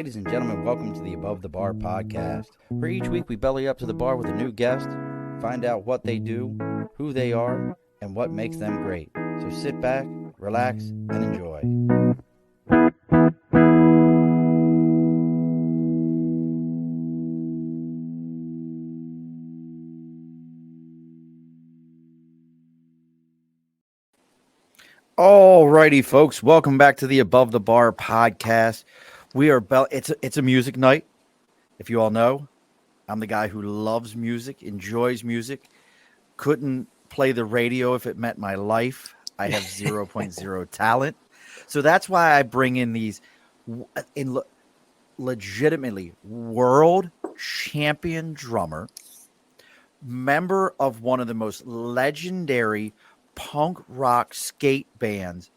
Ladies and gentlemen, welcome to the Above the Bar podcast, where each week we belly up to the bar with a new guest, find out what they do, who they are, and what makes them great. So sit back, relax, and enjoy. Alrighty, folks, welcome back to the Above the Bar podcast. We are it's a music night. If you all know, I'm the guy who loves music, enjoys music. Couldn't play the radio if it meant my life. I have 0.0 talent. So that's why I bring in these legitimately world champion drummer, member of one of the most legendary punk rock skate bands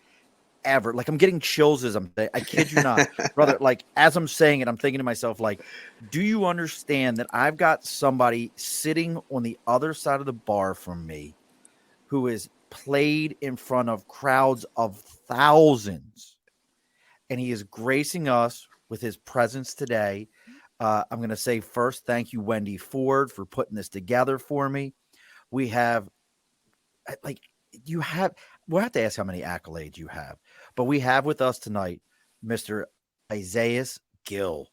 ever. Like, I'm getting chills as I kid you not, brother. Like, as I'm saying it, I'm thinking to myself, like, do you understand that I've got somebody sitting on the other side of the bar from me who has played in front of crowds of thousands, and he is gracing us with his presence today. I'm going to say first, thank you, Wendy Ford, for putting this together for me. We have, like, we'll have to ask how many accolades you have, but we have with us tonight Mr. Isaias Gil.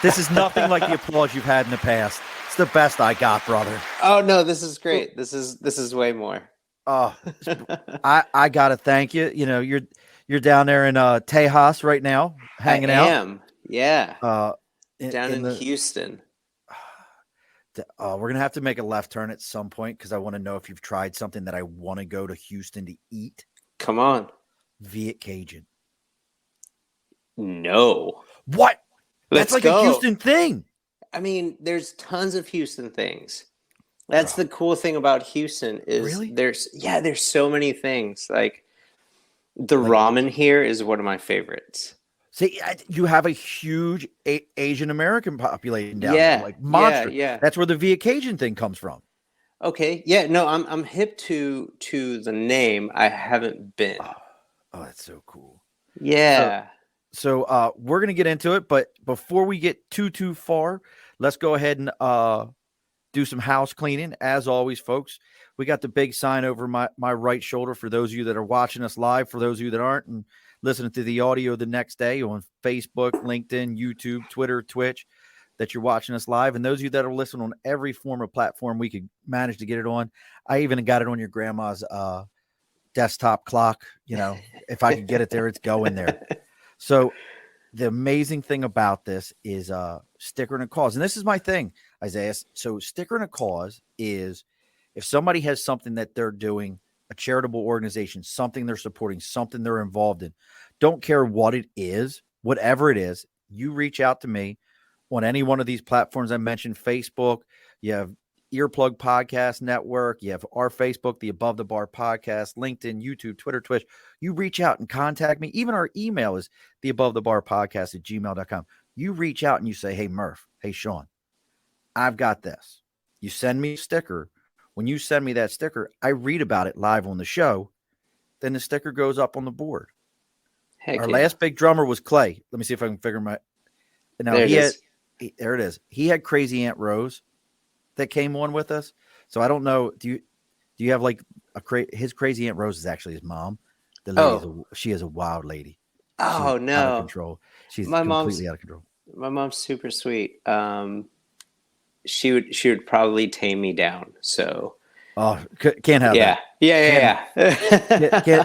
This is nothing like the applause you've had in the past. It's the best I got, brother. Oh no, this is great. This is way more. I gotta thank you. You know, you're down there in Tejas right now, hanging out. I am. Yeah. Down in Houston. We're going to have to make a left turn at some point because I want to know if you've tried something that I want to go to Houston to eat. Come on. Viet Cajun. No. What? That's like go. A Houston thing. I mean, there's tons of Houston things. That's the cool thing about Houston is really? there's so many things. Like the ramen here is one of my favorites. See, you have a huge Asian American population down there, like monster. Yeah. That's where the Viet Cajun thing comes from. Okay, yeah, no, I'm hip to the name. I haven't been. Oh, that's so cool. Yeah. So we're gonna get into it, but before we get too far, let's go ahead and do some house cleaning. As always, folks, we got the big sign over my right shoulder for those of you that are watching us live. For those of you that aren't, and listening to the audio the next day on Facebook, LinkedIn, YouTube, Twitter, Twitch, that you're watching us live. And those of you that are listening on every form of platform we could manage to get it on. I even got it on your grandma's desktop clock. You know, if I could get it there, it's going there. So the amazing thing about this is sticker and a cause. And this is my thing, Isaiah. So sticker and a cause is if somebody has something that they're doing, a charitable organization, something they're supporting, something they're involved in. Don't care what it is, whatever it is, you reach out to me on any one of these platforms I mentioned. Facebook, you have Earplug Podcast Network, you have our Facebook, the Above the Bar Podcast, LinkedIn, YouTube, Twitter, Twitch. You reach out and contact me. Even our email is the Above the Bar Podcast at gmail.com. You reach out and you say, hey, Murph, hey, Sean, I've got this. You send me a sticker. When you send me that sticker, I read about it live on the show. Then the sticker goes up on the board. Our last big drummer was Clay. Let me see if I can figure my. Now there it is. He had Crazy Aunt Rose that came on with us. So I don't know. Do you have like his Crazy Aunt Rose is actually his mom. The lady, she is a wild lady. Oh, no, out of control. She's completely out of control. My mom's super sweet. She would probably tame me down. So, can't have that. Yeah.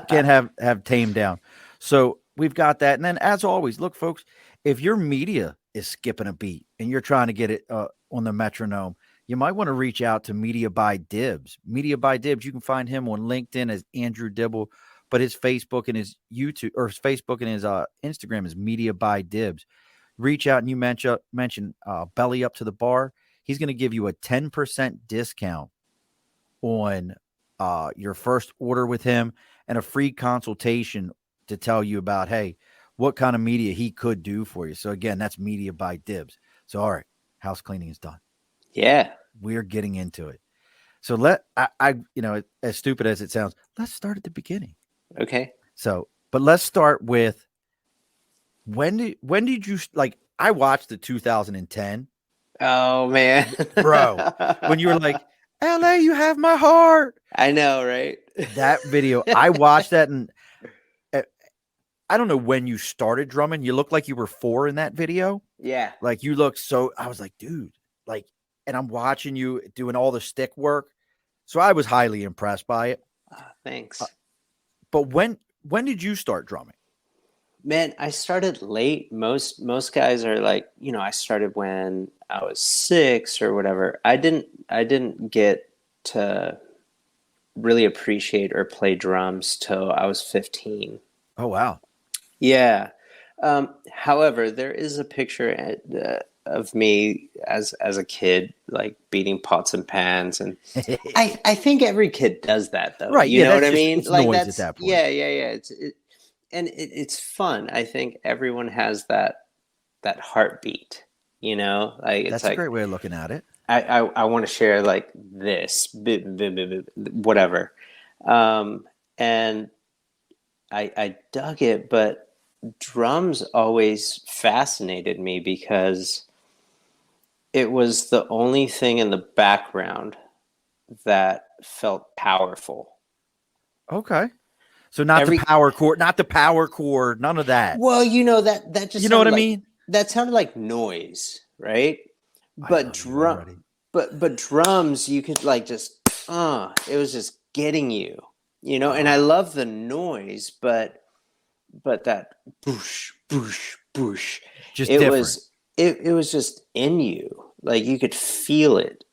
Can't have tamed down. So we've got that. And then, as always, look, folks, if your media is skipping a beat and you're trying to get it on the metronome, you might want to reach out to Media by Dibs. Media by Dibs. You can find him on LinkedIn as Andrew Dibble, but his Facebook and his YouTube or his Facebook and his Instagram is Media by Dibs. Reach out and you mention Belly Up to the Bar. He's going to give you a 10% discount on your first order with him and a free consultation to tell you about, hey, what kind of media he could do for you. So again, that's Media by Dibs. So, all right, house cleaning is done. Yeah. We're getting into it. So as stupid as it sounds, let's start at the beginning. Okay. So, but let's start with when did you like? I watched the 2010, Oh man. bro. When you were like, "LA, you have my heart." I know, right? That video, I watched that, and uh, I don't know when you started drumming. You look like you were 4 in that video. Yeah. Like you look so. I was like, dude, like, and I'm watching you doing all the stick work. So I was highly impressed by it. Uh, Thanks. but when did you start drumming? Man, I started late. Most guys are like, I started when I was 6 or whatever. I didn't get to really appreciate or play drums till I was 15. Oh wow. Yeah. However, there is a picture of me as a kid, like beating pots and pans, and I think every kid does that, though. Right. You Yeah. know what That's I just mean? it's Like noise at that's that point. yeah. It's fun. I think everyone has that heartbeat. Like it's That's a like great way of looking at it. I want to share like this, whatever, and I dug it, but drums always fascinated me because it was the only thing in the background that felt powerful. Okay. So not the Every power chord, not the power chord, none of that. Well, that just You know what sounded I like mean? noise, right? I But love you drum, already. but drums, you could like just it was just getting you, And I Oh, love the noise, but that boosh boosh boosh, just it different. was it was just in you, like you could feel it.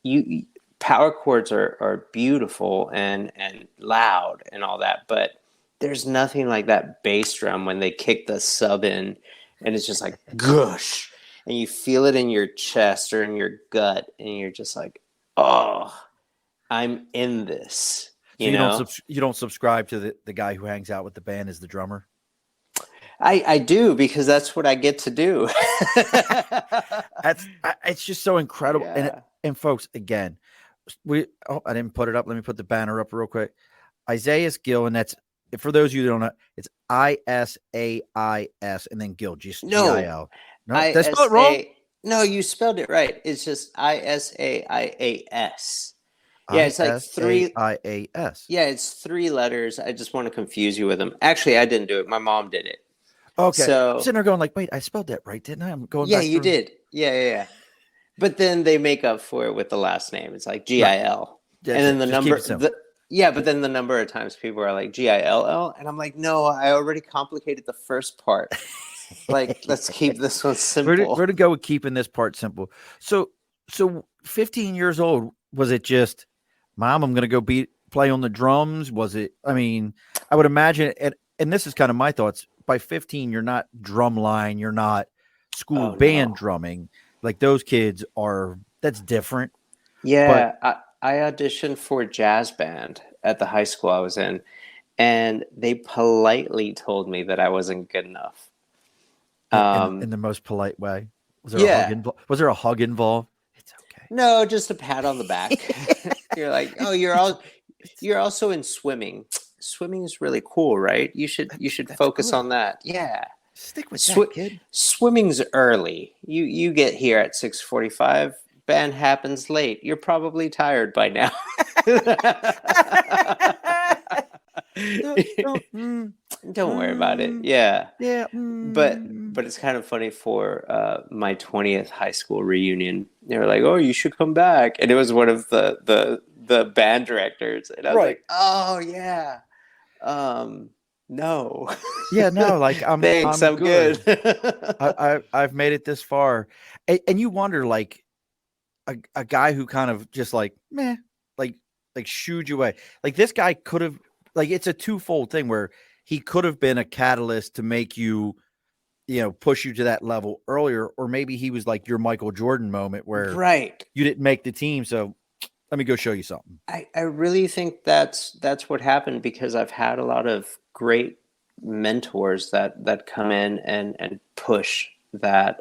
Power chords are beautiful and loud and all that, but there's nothing like that bass drum when they kick the sub in, and it's just like gush, and you feel it in your chest or in your gut, and you're just like, oh, I'm in this, So you know. you don't subscribe to the guy who hangs out with the band as the drummer. I do, because that's what I get to do. It's just so incredible. Yeah. And folks, again, I didn't put it up. Let me put the banner up real quick. Isaias Gil, and that's for those of you who don't know, it's ISAIS and then Gil, just No, GIL. No, did I spell it wrong? ISA. No, you spelled it right. It's just ISAIAS. Yeah, it's like three. ISAIAS. Yeah, it's 3 letters. I just want to confuse you with them. Actually, I didn't do it. My mom did it. Okay. I'm So sitting there going like, wait, I spelled that right, didn't I? I'm going yeah, back you through. did. Yeah. But then they make up for it with the last name. It's like Right. GIL. And That's then it. the Just keep number it simple. yeah, but then the number of times people are like GILL, and I'm like, no, I already complicated the first part. Like, let's keep this one We're simple. to go with keeping this part simple. So 15 years old, was it just, Mom, I'm gonna go play on the drums? Was it, I mean, I would imagine, and this is kind of my thoughts. By 15, you're not drum line, you're not school Oh band no. drumming. Like those kids are, that's different. But Yeah, I auditioned for a jazz band at the high school I was in, and they politely told me that I wasn't good enough. in Um, the most polite way. Was there a hug yeah, involved? Was there a hug involved? It's no, just a pat on the back. okay. You're like, oh, you're also in swimming. Swimming is really cool, right? You should That's focus good. on that. Yeah. Stick with that, Sw- kid. Swimming's early. You get here at 6:45. Band happens late. You're probably tired by now. Don't, Don't worry about it. mm, Yeah. yeah. But it's kind of funny for my 20th high school reunion. They were like, "Oh, you should come back," and it was one of the band directors, and I was Right. like, "Oh yeah, um, no, Yeah. No. Like thanks, I'm I'm good." good. I've made it this far, and you wonder like a guy who kind of just like meh, like shooed you away. Like this guy could have, like, it's a twofold thing where he could have been a catalyst to make you, push you to that level earlier, or maybe he was like your Michael Jordan moment where Right. you didn't make the team, so let me go show you something. I really think that's what happened, because I've had a lot of great mentors that come in and push that.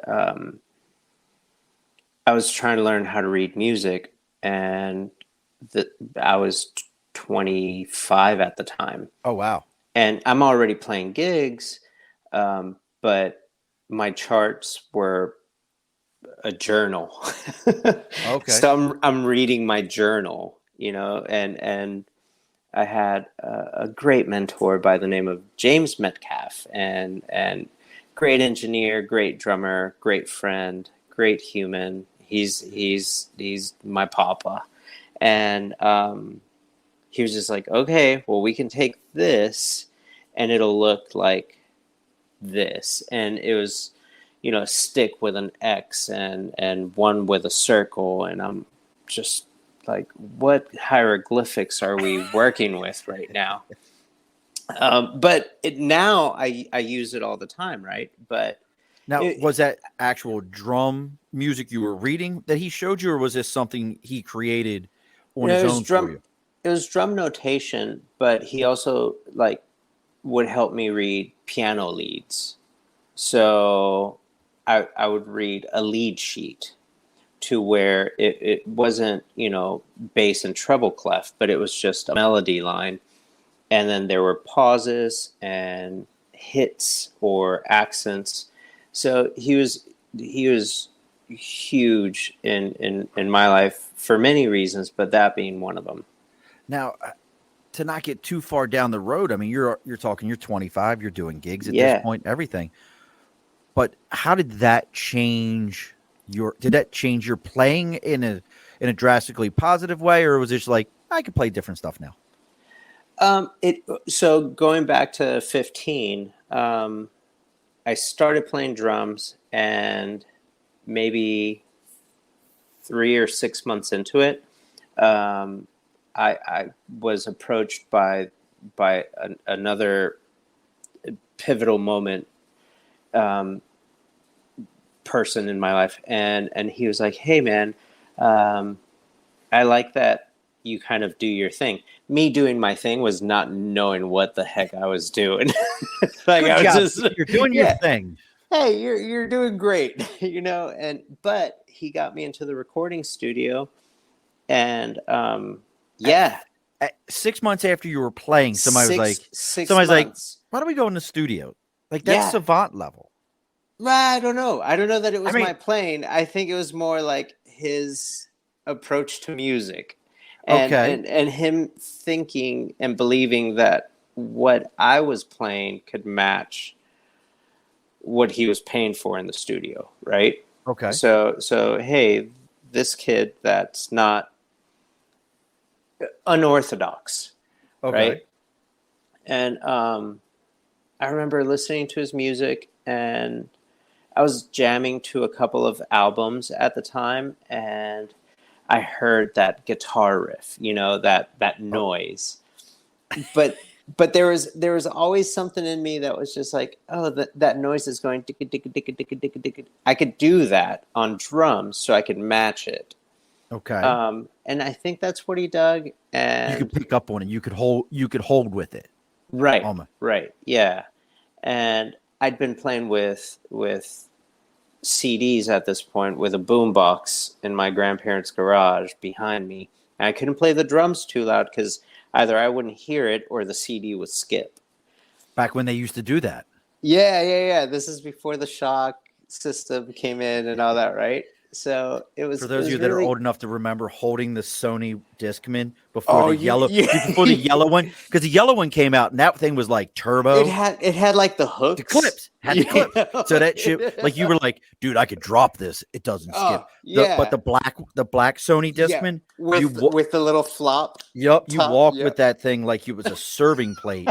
I was trying to learn how to read music, and I was 25 at the time, Oh wow. and I'm already playing gigs, but my charts were a journal. Okay. So I'm reading my journal, and I had a great mentor by the name of James Metcalf, and great engineer, great drummer, great friend, great human. He's my papa, and he was just like, okay, well, we can take this, and it'll look like this, and it was, a stick with an X and one with a circle, and I'm just like, what hieroglyphics are we working with right now? But now I use it all the time, right? But Now, it, was that actual drum music you were reading that he showed you, or was this something he created on his it was own for drum. you? It was drum notation, but he also like would help me read piano leads. So I would read a lead sheet to where it wasn't, bass and treble clef, but it was just a melody line. And then there were pauses and hits or accents. So he was huge in my life for many reasons, but that being one of them. Now, to not get too far down the road, I mean, you're talking, you're 25, you're doing gigs at this Yeah. point, everything. But how did that change your playing in a drastically positive way, or was it just like I can play different stuff now? So going back to 15, I started playing drums, and maybe 3 or 6 months into it, I was approached by another pivotal moment, person in my life, and he was like, "Hey, man, I like that you kind of do your thing." Me doing my thing was not knowing what the heck I was doing. Like Good I was job. just, You're doing your yeah. thing. Hey, you're doing great, but he got me into the recording studio, and At, yeah, at 6 months after you were playing, six somebody's like, months. why don't we go in the studio? Like that's Yeah, savant level. well, I don't know. I don't know that it I was mean, my playing. I think it was more like his approach to music, and okay. and and him thinking and believing that what I was playing could match what he was paying for in the studio, right? Okay. So hey, this kid that's not unorthodox, Okay. right? And I remember listening to his music, and I was jamming to a couple of albums at the time, and I heard that guitar riff, that Oh, noise. But there was always something in me that was just like, oh, that noise is going ticka ticka ticka ticka ticka ticka. I could do that on drums, so I could match it. okay. And I think that's what he dug. You could And pick up on it. You could hold with it. right, Almost. right, yeah. And I'd been playing with CDs at this point, with a boombox in my grandparents' garage behind me, and I couldn't play the drums too loud because either I wouldn't hear it or the CD would skip. Back when they used to do that. Yeah, yeah, yeah. This is before the shock system came in and all that, right? So it For was it those of was you that are really. old enough to remember holding the Sony Discman before Oh, the yellow you before the yellow one, because the yellow one came out and that thing was like it turbo. had like the The hooks. clips had the clips. So that shit, like you were like, dude, I could drop this. It doesn't skip. Oh, But yeah. the black Sony Yeah, Discman, with with the little flop you top. walked with Yep. that thing like it was a serving plate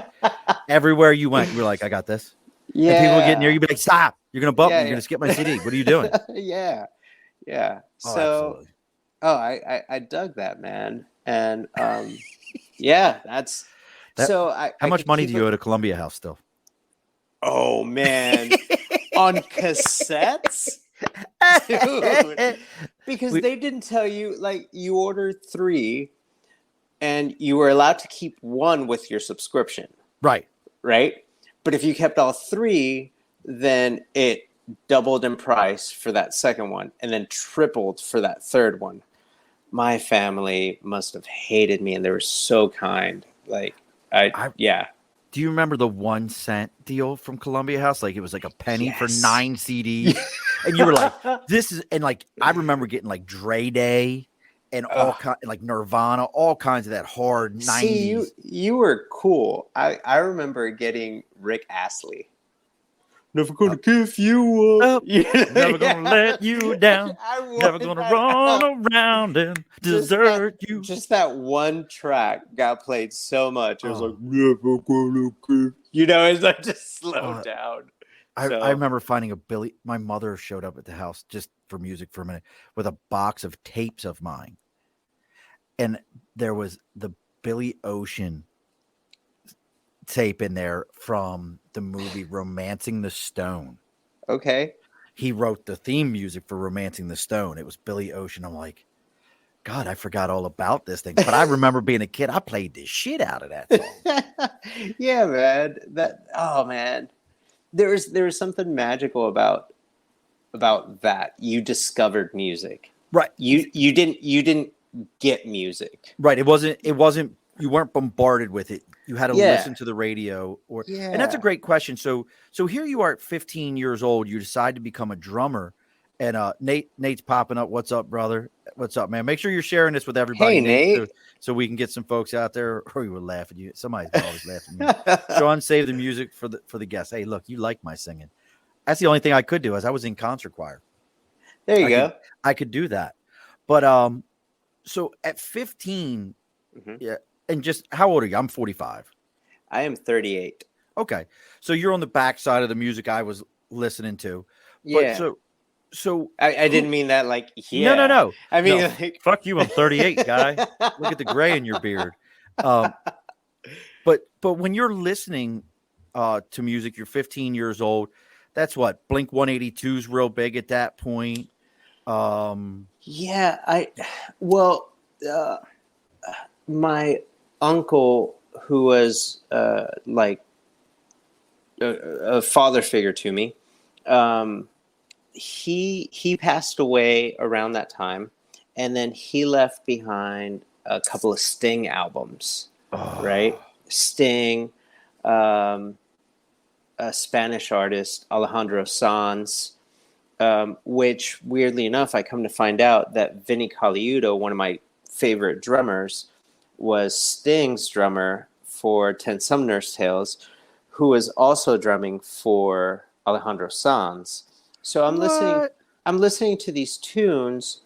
everywhere you went. You were like, I got this. And people would get near Yeah. you, be like, stop. You're gonna bump me. Yeah, You're gonna skip my CD. What are you doing? yeah. Yeah. Yeah. Oh, So, absolutely. oh, I dug that, man. And yeah, that's That so I how I much could money do keep you it. owe to Columbia House still? Oh man, on cassettes? Dude, because we, they didn't tell you, like, you ordered 3 and you were allowed to keep 1 with your subscription, right. right? But if you kept all 3, then it doubled in price for that second one and then tripled for that third one. My family must have hated me, and they were so kind. Like, I yeah. Do you remember the 1 cent deal from Columbia House? Like it was like a penny for Yes. 9 CDs, and you were like, "This is." And like I remember getting like Dre Day and all kind like Nirvana, all kinds of that hard See, 90s. you were cool. I remember getting Rick Astley. Never gonna give you up. Up, never gonna let you down. I Never wanted gonna that run out. around and Just that, desert you. just that one track got played so much. It was like, Oh, never gonna give. It's like just slow uh, down. I So remember finding a Billy. My mother showed up at the house just for music for a minute with a box of tapes of mine, and there was the Billy Ocean tape in there from the movie Romancing the Stone. okay. He wrote the theme music for Romancing the Stone. It was Billy Ocean. I'm like, God, I forgot all about this thing. But I remember being a kid, I played the shit out of that song. Yeah, man. Oh man. There was something magical about that. You discovered music. Right. You didn't get music. Right. It wasn't you weren't bombarded with it. You had to Yeah. listen to the radio and that's a Yeah. great question. So here you are at 15 years old, you decide to become a drummer. And Nate's popping up. What's up, brother? What's up, man? Make sure you're sharing this with everybody, Hey, Nate, Nate. so we can get some folks out there. Or we were laughing at you. Somebody's always laughing at me. Sean, save the music for the guests. Hey, look, you like my singing. That's the only thing I could do. Is I was in concert choir. There you I could go. I could do that. But so at 15, Mhm. yeah, and just how old are you? I'm 45. I am 38. Okay. So you're on the backside of the music I was listening to. But Yeah. so I who didn't mean that like, no, no, yeah. no. I No, mean, like, fuck you. I'm 38, guy. Look at the gray in your beard. Um, but when you're listening to music, you're 15 years old. That's what Blink 182 is real big at that point. Yeah, well, uh, my uncle, who was like a father figure to me, um, he passed away around that time, and then he left behind a couple of Sting albums, right? Oh, Sting, um, a Spanish artist, Alejandro Sanz, which weirdly enough, I come to find out that Vinny Colaiuta, one of my favorite drummers, was Sting's drummer for 10 Sumner's Tales, who was also drumming for Alejandro Sanz. So what? I'm listening to these tunes,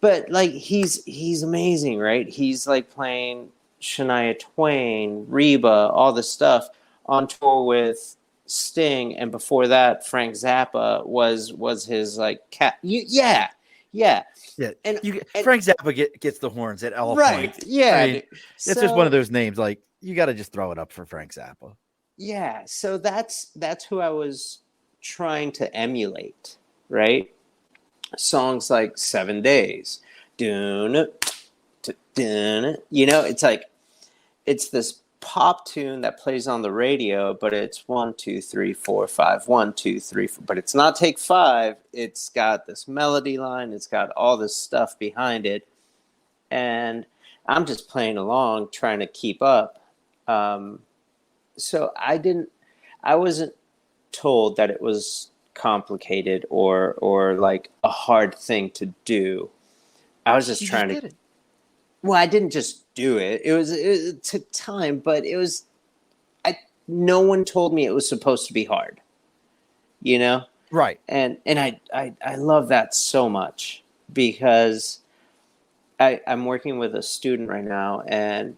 but like he's amazing, right? He's like playing Shania Twain, Reba, all this stuff on tour with Sting, and before that, Frank Zappa was his like cat. Yeah, yeah, Yeah, and and Frank Zappa gets the horns at all right, points. I yeah. mean, it's just one of So those names. Like you got to just throw it up for Frank Zappa. yeah, so that's who I was trying to emulate, right? Songs like 7 Days, dun, dun, it's like it's this pop tune that plays on the radio, but it's 1 2 3 4 5, 1 2 3 4, but it's not take five. It's got this melody line, it's got all this stuff behind it, and I'm just playing along, trying to keep up. So I wasn't told that it was complicated or like a hard thing to do. I was just You just trying to. did it. Well, I didn't just do it. It took time, but it was. No one told me it was supposed to be hard. You know, Right. and I love that so much because I'm working with a student right now, and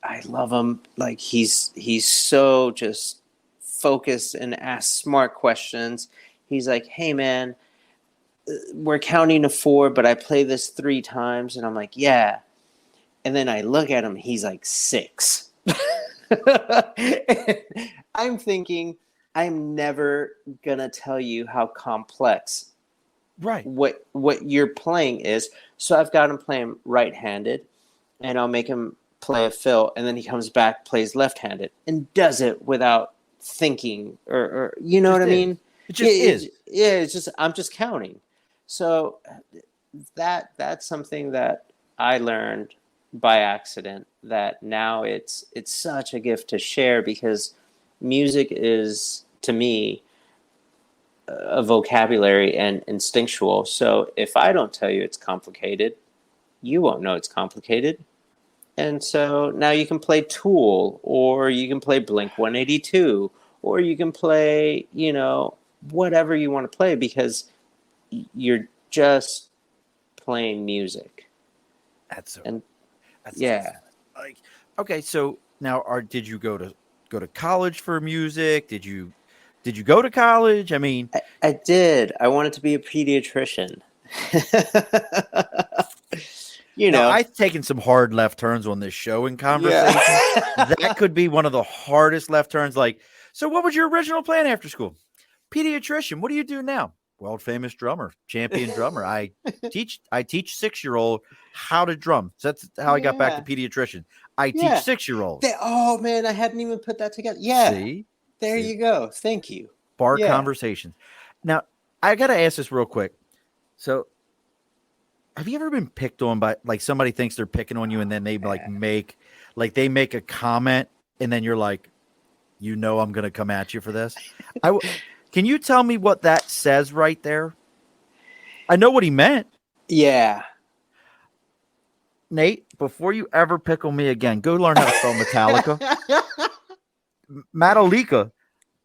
I love him. Like he's so just focused and asks smart questions. He's like, "Hey, man, we're counting to four, but I play this 3 times," and I'm like, "Yeah." And then I look at him, he's like 6. I'm thinking, I'm never gonna tell you how complex Right. what you're playing is. So I've got him playing right-handed, and I'll make him play a fill, and then he comes back, plays left-handed, and does it without thinking, or you know Just what I is. mean? It just is. Yeah, it's just I'm just counting. So that's something that I learned by accident, that now it's such a gift to share, because Music is, to me, a vocabulary and instinctual. So if I don't tell you it's complicated, you won't know it's complicated. And so now you can play Tool, or you can play Blink 182, or you can play, whatever you want to play, because you're just playing music. That's so. And That's yeah. like okay. So now, did you go to college for music? Did you go to college? I mean, I did. I wanted to be a pediatrician. now I've taken some hard left turns on this show in conversation. Yeah. That could be one of the hardest left turns. Like, so what was your original plan after school? Pediatrician. What do you do now? World famous drummer, champion drummer. I teach 6-year-old how to drum. So that's how I got back to pediatrician. I teach 6-year-olds. Oh man, I hadn't even put that together. Yeah. See? There you go. Thank you. Bar conversations. Now, I got to ask this real quick. So, have you ever been picked on by, like, somebody thinks they're picking on you and then they make a comment and then you're like, I'm going to come at you for this? Can you tell me what that says right there? I know what he meant. Yeah. Nate, before you ever pickle me again, go learn how to spell Metallica. Metallica.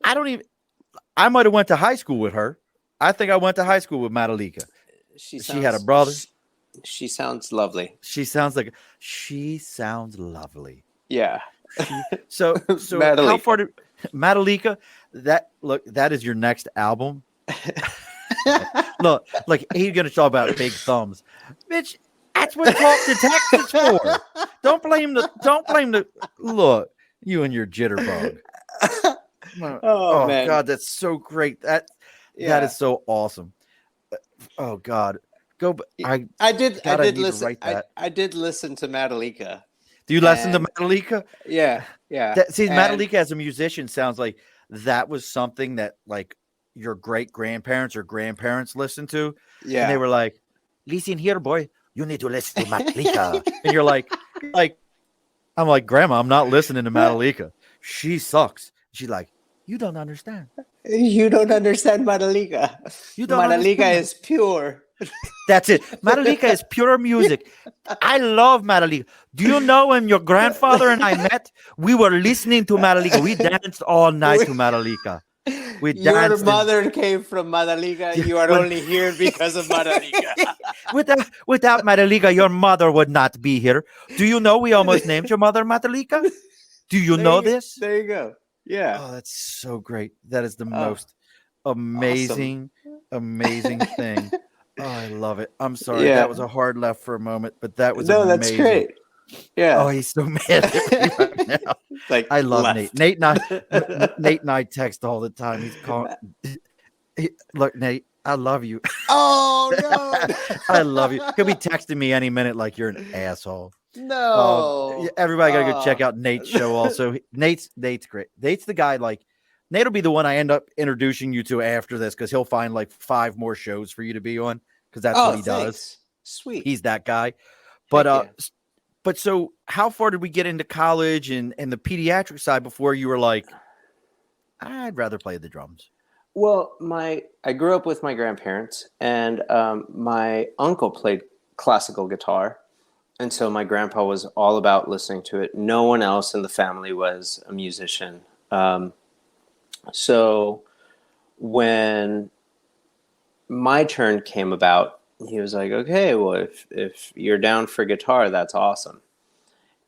I might have went to high school with her. I think I went to high school with Metallica. She had a brother. She sounds lovely. She sounds lovely. Yeah. So how far did Metallica? That is your next album. Look, he's gonna talk about big thumbs, bitch. That's what Talk to Text is for. Don't blame the look. You and your jitterbug. Oh man. God, that's so great. That is so awesome. Oh God, I did listen. I did listen to Metallica. Do you listen to Metallica? Yeah. Metallica as a musician sounds like that was something that like your great grandparents or grandparents listened to. Yeah, and they were like, "Listen here, boy, you need to listen to Metallica." And you're like, I'm like, Grandma, I'm not listening to Metallica. She sucks. She's like, you don't understand. You don't understand Metallica. Metallica is pure. That's it. Metallica is pure music. I love Metallica. Do you know when your grandfather and I met? We were listening to Metallica. We danced all night to Metallica. Your mother came from Metallica. You are only here because of Metallica. Without Metallica, your mother would not be here. Do you know we almost named your mother Metallica? Do you know this? There you go. Yeah. Oh, that's so great. That is the most amazing thing. Oh, I love it. I'm sorry. That was a hard left for a moment, but that was amazing. That's great. Yeah. Oh, he's so mad at me right now. Like, I love Nate. Nate and I text all the time. He's calling. Look, Nate, I love you. Oh no. I love you. He'll be texting me any minute like you're an asshole. No. Everybody gotta go check out Nate's show also. Nate's great. Nate's the guy, like, Nate will be the one I end up introducing you to after this because he'll find like 5 more shows for you to be on because that's what he does. Sweet. He's that guy. But so how far did we get into college and the pediatric side before you were like, I'd rather play the drums? Well, I grew up with my grandparents, and my uncle played classical guitar. And so my grandpa was all about listening to it. No one else in the family was a musician. So when my turn came about, he was like, okay, well, if you're down for guitar, that's awesome.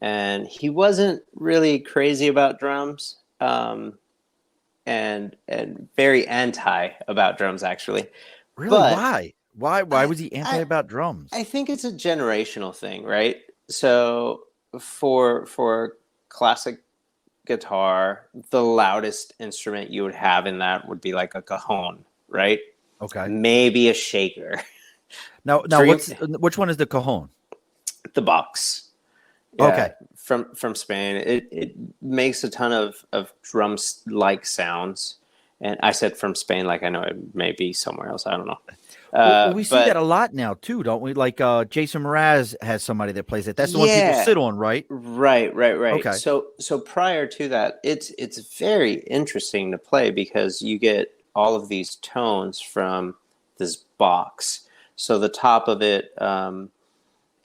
And he wasn't really crazy about drums, and very anti about drums, actually. Really? But why was he anti about drums? I think it's a generational thing, right? So for classic guitar, the loudest instrument you would have in that would be like a cajon, right? Okay. Maybe a shaker. Now which one is the cajon? The box. Yeah, okay. From Spain. It makes a ton of drums like sounds, And I said from Spain, like I know it may be somewhere else. I don't know. Well, we see that But a lot now too, don't we? Like Jason Mraz has somebody that plays it. That's the one people yeah, sit on, right? right. Okay. So prior to that, it's very interesting to play because you get all of these tones from this box. So the top of it,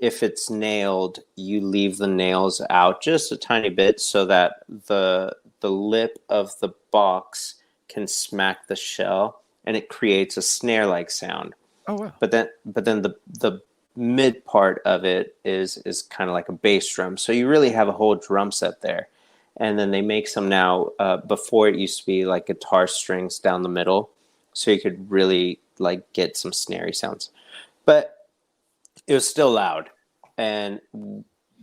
if it's nailed, you leave the nails out just a tiny bit so that the lip of the box can smack the shell, and it creates a snare-like sound. Oh wow. But then the mid part of it is kind of like a bass drum. So you really have a whole drum set there. And then they make some now. Before it used to be like guitar strings down the middle, so you could really like get some snary sounds. But it was still loud and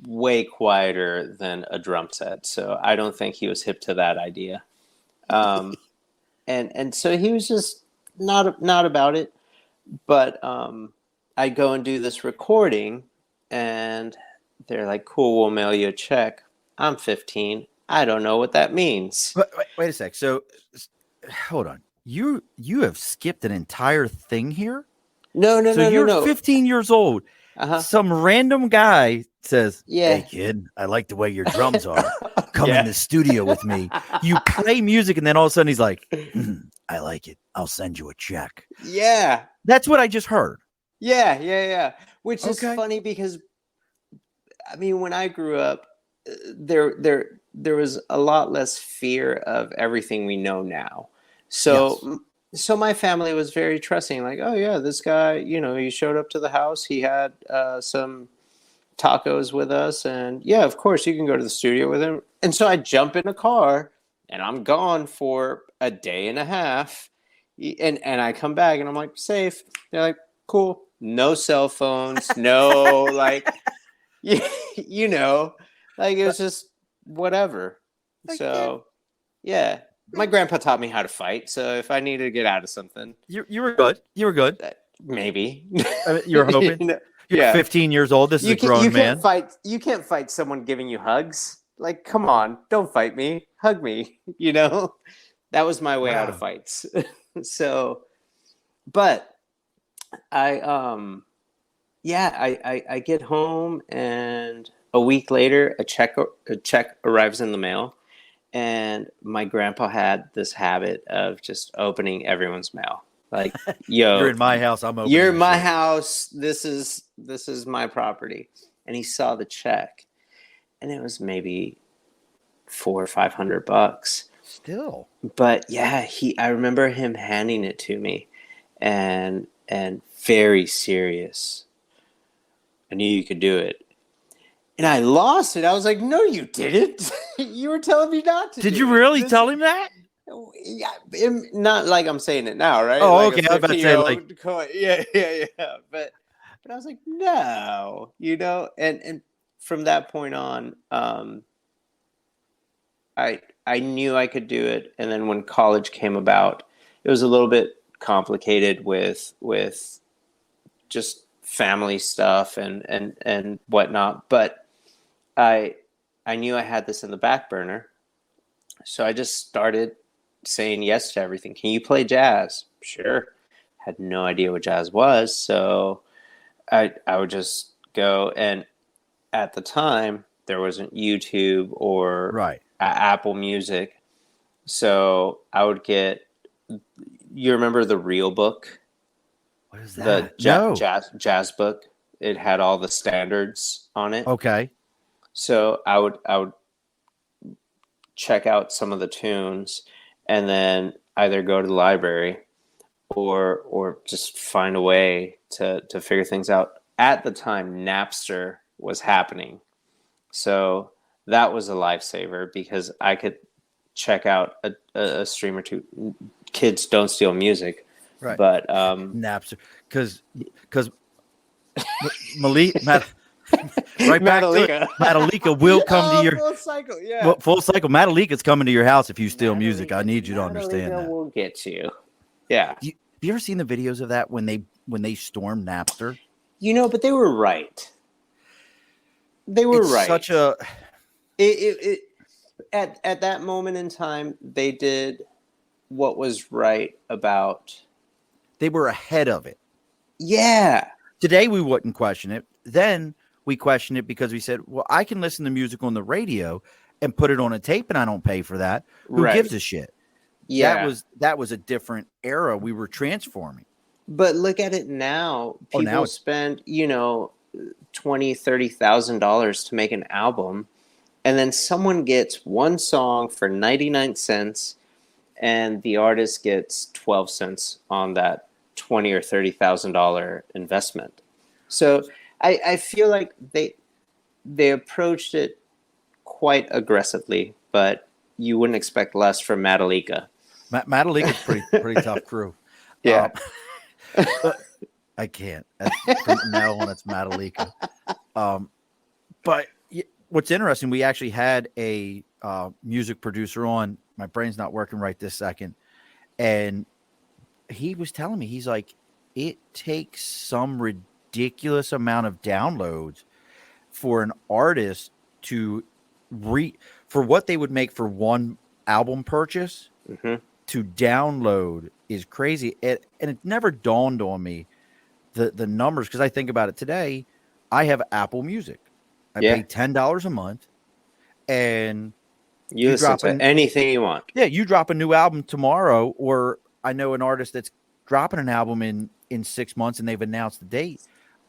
way quieter than a drum set. So I don't think he was hip to that idea. And so he was just not about it. But I go and do this recording, and they're like, "Cool, we'll mail you a check." I'm 15. I don't know what that means. Wait a sec. So hold on. You have skipped an entire thing here. No. So you're 15 years old. Uh-huh. Some random guy says, Yeah. "Hey kid, I like the way your drums are. Come Yeah. in the studio with me." You play music, and then all of a sudden he's like, "I like it. I'll send you a check." Yeah. That's what I just heard. Yeah. Which is Okay. funny because, I mean, when I grew up, there was a lot less fear of everything we know now. So so my family was very trusting. Like, oh yeah, this guy, he showed up to the house. He had some tacos with us, and yeah, of course you can go to the studio with him. And so I jump in a car, and I'm gone for a day and a half, and I come back, and I'm like, safe. They're like, cool, no cell phones, no like, like it was just whatever. So yeah, my grandpa taught me how to fight. So if I needed to get out of something, You were good. You were good. maybe. You're hoping. You're Yeah. 15 years old. This is a grown man. You can't fight someone giving you hugs. Like, come on, don't fight me. Hug me. That was my way out of fights. So, but I I get home, and a week later a check arrives in the mail, and my grandpa had this habit of just opening everyone's mail. Like, yo, You're in my house. I'm opening. you're in my shit. house. This is my property. And he saw the check, and it was maybe $400 or $500. Still. But yeah, I remember him handing it to me, and very serious. I knew you could do it. And I lost it. I was like, no, you didn't. You were telling me not to. Did you really tell him that? Yeah, not like I'm saying it now, right? Oh, like okay. I was about to say, like, coin. Yeah. But I was like, no, and from that point on, I knew I could do it. And then when college came about, it was a little bit complicated with just family stuff and whatnot. But I knew I had this in the back burner, so I just started saying yes to everything. Can you play jazz? Sure. Had no idea what jazz was, so I would just go. And at the time, there wasn't YouTube or right. Apple Music, so I would get. You remember the Real Book? What is that? The jazz book. It had all the standards on it. Okay. So I would check out some of the tunes, and then either go to the library or just find a way to figure things out. At the time, Napster was happening, so that was a lifesaver because I could check out a stream or two. Kids don't steal music, right? But Napster, because right back to it. Matalika will come to your full cycle. Yeah, full cycle. Matalika's coming to your house if you steal music. I need you to understand that. We'll get to you. Yeah. Have you ever seen the videos of that when they stormed Napster? But they were right. Right. Such a at that moment in time, they did what was right about. They were ahead of it. Yeah. Today we wouldn't question it. Then we questioned it because we said, well, I can listen to music on the radio and put it on a tape and I don't pay for that. Who Right. gives a shit? Yeah. That was a different era we were transforming. But look at it now. Oh, now People it's spend, $20,000-$30,000 to make an album, and then someone gets one song for 99 cents, and the artist gets 12 cents on that $20,000 or $30,000 investment. So I feel like they approached it quite aggressively, but you wouldn't expect less from Metallica. Metallica's pretty tough crew. Yeah. I can't. From now on, it's Metallica. But what's interesting, we actually had a music producer on. My brain's not working right this second. And he was telling me, he's like, it takes some ridiculous amount of downloads for an artist to for what they would make for one album purchase to download is crazy. And it never dawned on me the numbers, because I think about it today. I have Apple Music. I pay $10 a month, and you listen to anything you want. Yeah, you drop a new album tomorrow, or I know an artist that's dropping an album in 6 months and they've announced the date.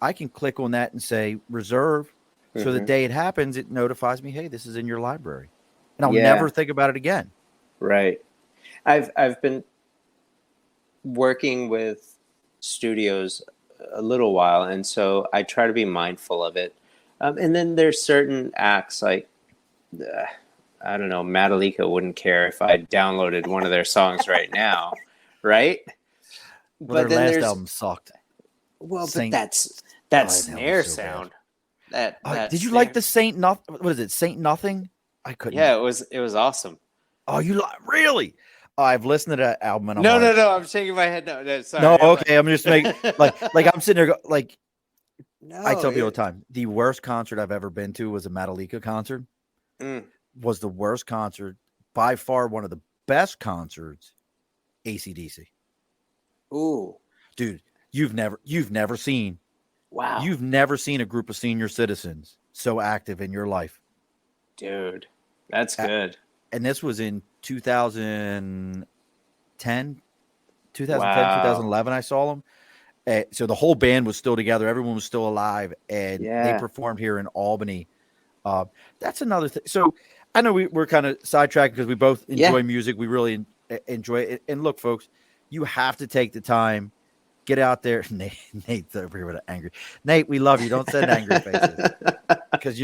I can click on that and say reserve. So the day it happens, it notifies me, hey, this is in your library. And I'll never think about it again. Right. I've been working with studios a little while, and so I try to be mindful of it. And then there's certain acts like, I don't know, Metallica wouldn't care if I downloaded one of their songs right now, right? Well, but their last album sucked. Well, Saint, but that snare sound. That did you like the Saint Nothing? What is it, Saint Nothing? I couldn't. Yeah, it was awesome. Oh, you really? I've listened to that album. And no. I'm shaking my head. No, sorry. No, okay. I'm just making like I'm sitting there like. No, I tell people all the time, the worst concert I've ever been to was a Metallica concert. Was the worst concert by far. One of the best concerts, AC/DC. Ooh, dude, you've never seen. Wow, you've never seen a group of senior citizens so active in your life, dude. That's good. And this was in 2010, 2011. I saw them. So the whole band was still together. Everyone was still alive, and they performed here in Albany. That's another thing. So I know we're kind of sidetracked because we both enjoy music. We really enjoy it. And look, folks, you have to take the time. Get out there. Nate's over here with angry. Nate, we love you. Don't send angry faces. Because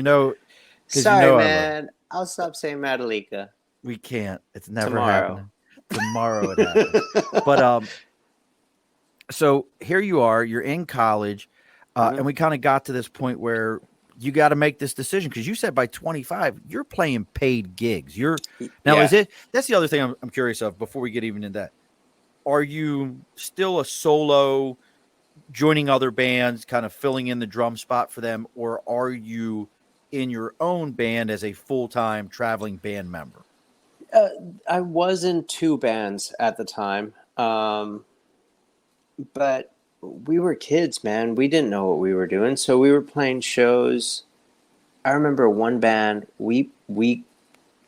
Sorry, man. I'll stop saying Metallica. We can't. It's never happening. Tomorrow it happens. But so here you are. You're in college, and we kind of got to this point where you got to make this decision, because you said by 25 you're playing paid gigs. Is it? That's the other thing I'm curious of before we get even into that. Are you still a solo, joining other bands, kind of filling in the drum spot for them, or are you in your own band as a full-time traveling band member? I was in two bands at the time, but we were kids, man. We didn't know what we were doing, so we were playing shows. I remember one band, we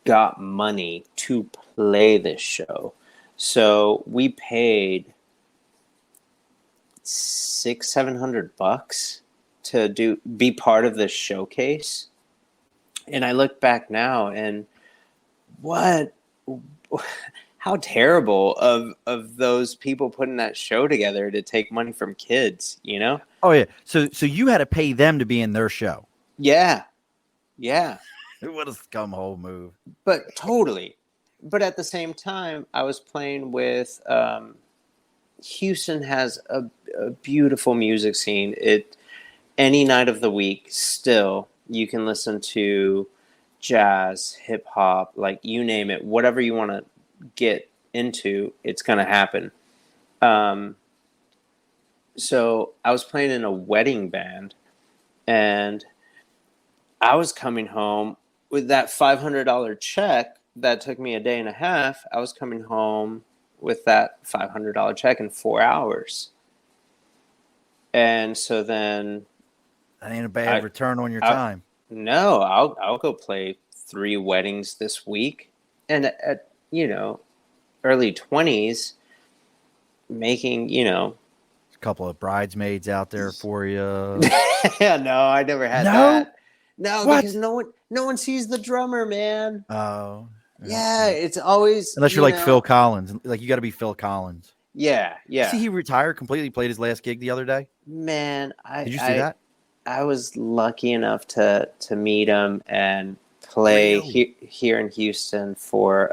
got money to play this show. So we paid $600-$700 to be part of this showcase. And I look back now and how terrible of those people putting that show together to take money from kids, you know? Oh yeah. So you had to pay them to be in their show. Yeah. What a scumhole move. But totally. But at the same time, I was playing with Houston has a beautiful music scene. Any night of the week, still, you can listen to jazz, hip hop, like you name it, whatever you want to get into, it's going to happen. So I was playing in a wedding band, and I was coming home with that $500 check that took me a day and a half. I was coming home with that $500 check in 4 hours. And so then That ain't a bad return on your I time. no, I'll go play 3 weddings this week, and at early 20s, making A couple of bridesmaids out there for you. Yeah, no, I never had No? that. No, What? because no one sees the drummer, man. Oh. Yeah, it's always Unless you're like Phil Collins. Like, you got to be Phil Collins. Yeah, You see yeah. he retired completely, played his last gig the other day? Man, Did you see that? I was lucky enough to meet him and play Really? here in Houston for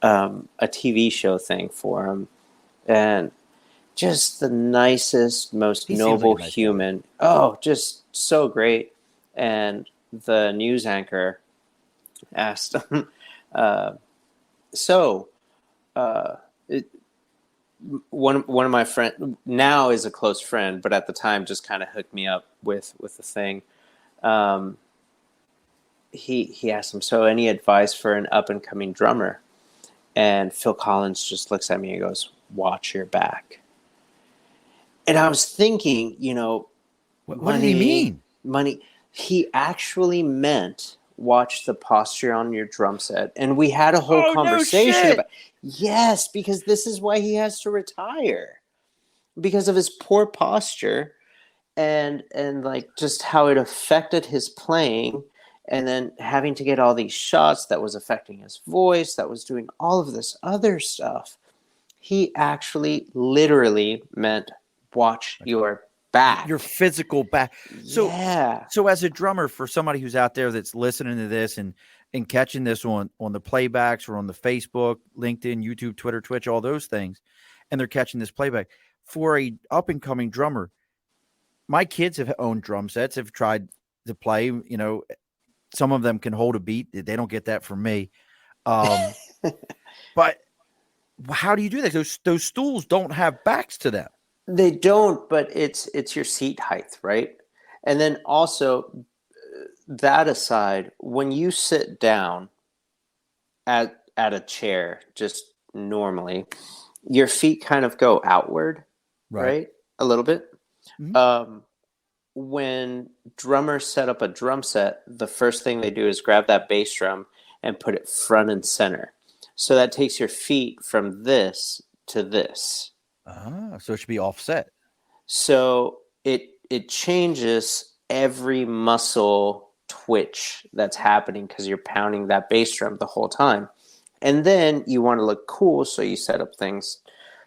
a TV show thing for him, and just the nicest, most He seems like noble a nice guy. human. Oh, just so great. And the news anchor asked him, so it, one of my friend now is a close friend, but at the time just kind of hooked me up with the thing. Um, he asked him, so any advice for an up and coming drummer? And Phil Collins just looks at me and goes, watch your back. And I was thinking, What did he mean? money. He actually meant watch the posture on your drum set. And we had a whole conversation about, yes, because this is why he has to retire, because of his poor posture and like just how it affected his playing, and then having to get all these shots that was affecting his voice, that was doing all of this other stuff. He actually literally meant watch your back. Your physical back. So, yeah. So as a drummer, for somebody who's out there that's listening to this and catching this on the playbacks or on the Facebook, LinkedIn, YouTube, Twitter, Twitch, all those things, and they're catching this playback, for a up and coming drummer, my kids have owned drum sets, have tried to play. Some of them can hold a beat. They don't get that from me. But how do you do that? Those stools don't have backs to them. They don't, but it's your seat height, right? And then also, that aside, when you sit down at a chair, just normally, your feet kind of go outward, right? A little bit. Mm-hmm. When drummers set up a drum set, the first thing they do is grab that bass drum and put it front and center. So that takes your feet from this to this. So it should be offset. So it changes every muscle twitch that's happening because you're pounding that bass drum the whole time. And then you want to look cool, so you set up things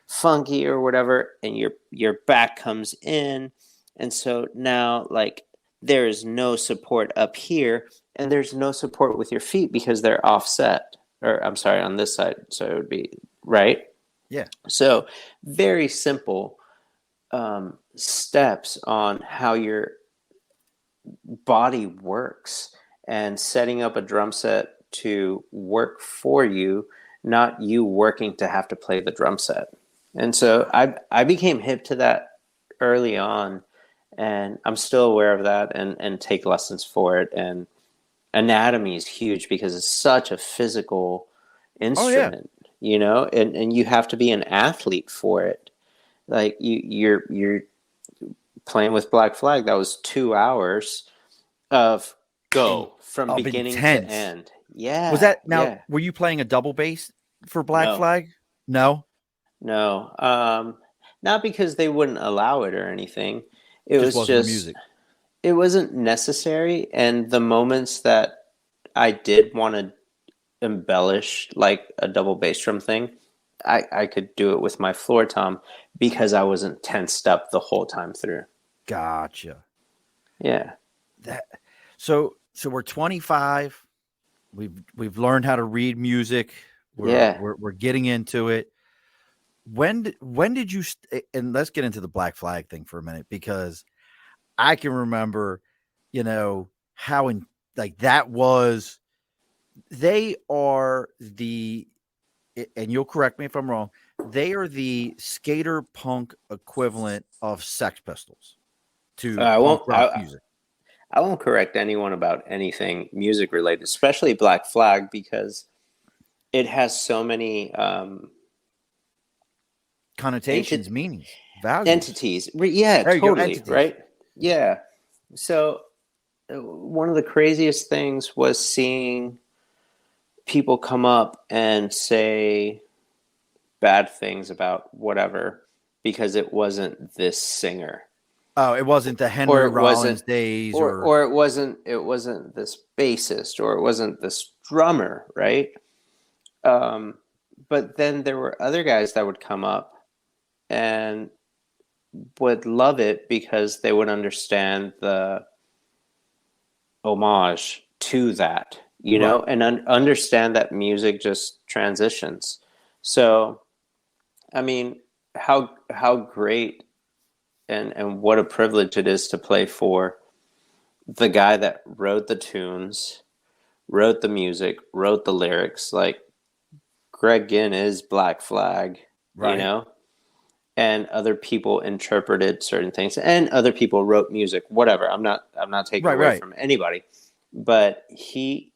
funky or whatever, and your back comes in. And so now, like, there is no support up here, and there's no support with your feet because they're offset. Or I'm sorry, on this side. So it would be right. Yeah. So very simple steps on how your body works, and setting up a drum set to work for you, not you working to have to play the drum set. And so I became hip to that early on, and I'm still aware of that and take lessons for it. And anatomy is huge because it's such a physical instrument, and you have to be an athlete for it. Like you're playing with Black Flag. That was 2 hours of go from beginning to end. Yeah. Was that now? Yeah. Were you playing a double bass for Black Flag? No. Not because they wouldn't allow it or anything. It was just music. It wasn't necessary, and the moments that I did want to embellish, like a double bass drum thing, I could do it with my floor tom because I wasn't tensed up the whole time through. Gotcha. Yeah. So we're 25. We've learned how to read music. We're getting into it. When did you and let's get into the Black Flag thing for a minute, because I can remember, how that was. They are and you'll correct me if I'm wrong, they are the skater punk equivalent of Sex Pistols to punk rock music. I won't correct anyone about anything music related, especially Black Flag, because it has so many connotations, meanings, values. entities. Yeah, There you go, totally. entities. Right. Yeah. So one of the craziest things was seeing people come up and say bad things about whatever because it wasn't this singer, Oh, it wasn't the or Henry it wasn't, Rollins days, or or it wasn't this bassist, or it wasn't this drummer, right? um but then there were other guys that would come up and would love it because they would understand the homage to that, right. and understand that music just transitions. So, I mean, how great and what a privilege it is to play for the guy that wrote the tunes, wrote the music, wrote the lyrics. Like Greg Ginn is Black Flag, you Right. know, and other people interpreted certain things, and other people wrote music. Whatever. I'm not taking Right. away Right. from anybody, but he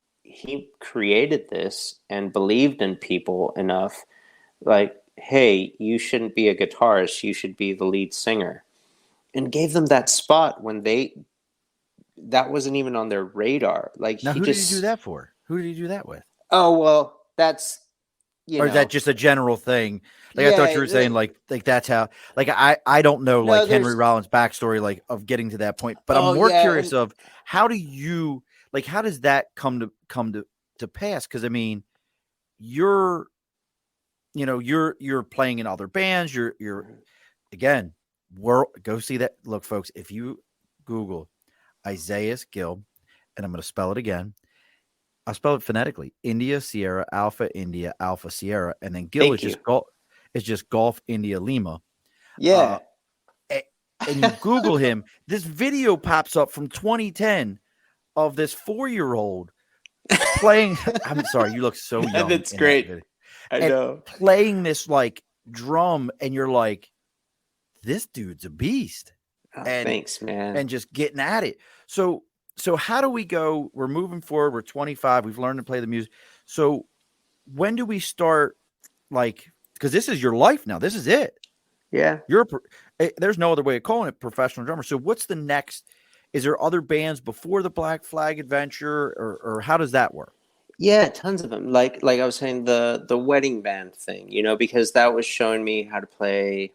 created this and believed in people enough. Like, hey, you shouldn't be a guitarist. You should be the lead singer, and gave them that spot when that wasn't even on their radar. Like Now, he who did he do just, that for? Who did he do that with? oh well, that's you Or is that know, just a general thing? Like I thought you yeah. were saying, like that's how. Like I don't know No, like Henry there's, Rollins' backstory, like of getting to that point. But I'm oh more yeah, curious and of how do you like how does that come to pass? Because I mean, you're you're playing in other bands. You're again, world go see that. Look, folks, if you Google Isaias Gil, and I'm going to spell it again. I'll spell it phonetically: India Alpha Sierra, and then Gil is thank you. just golf. It's just Golf India Lima. Uh, Yeah. a- and you Google him. This video pops up from 2010 of this 4-year-old playing. I'm sorry, you look so young That's in that great. video, I and know. playing this like drum, and you're like, this dude's a beast, Oh, and thanks, man. and just getting at it. So how do we go? We're moving forward. We're 25. We've learned to play the music. So when do we start? Like, because this is your life now. This is it. Yeah. There's no other way of calling it professional drummer. So what's the next? Is there other bands before the Black Flag Adventure, or how does that work? Yeah, tons of them. Like I was saying, the wedding band thing, because that was showing me how to play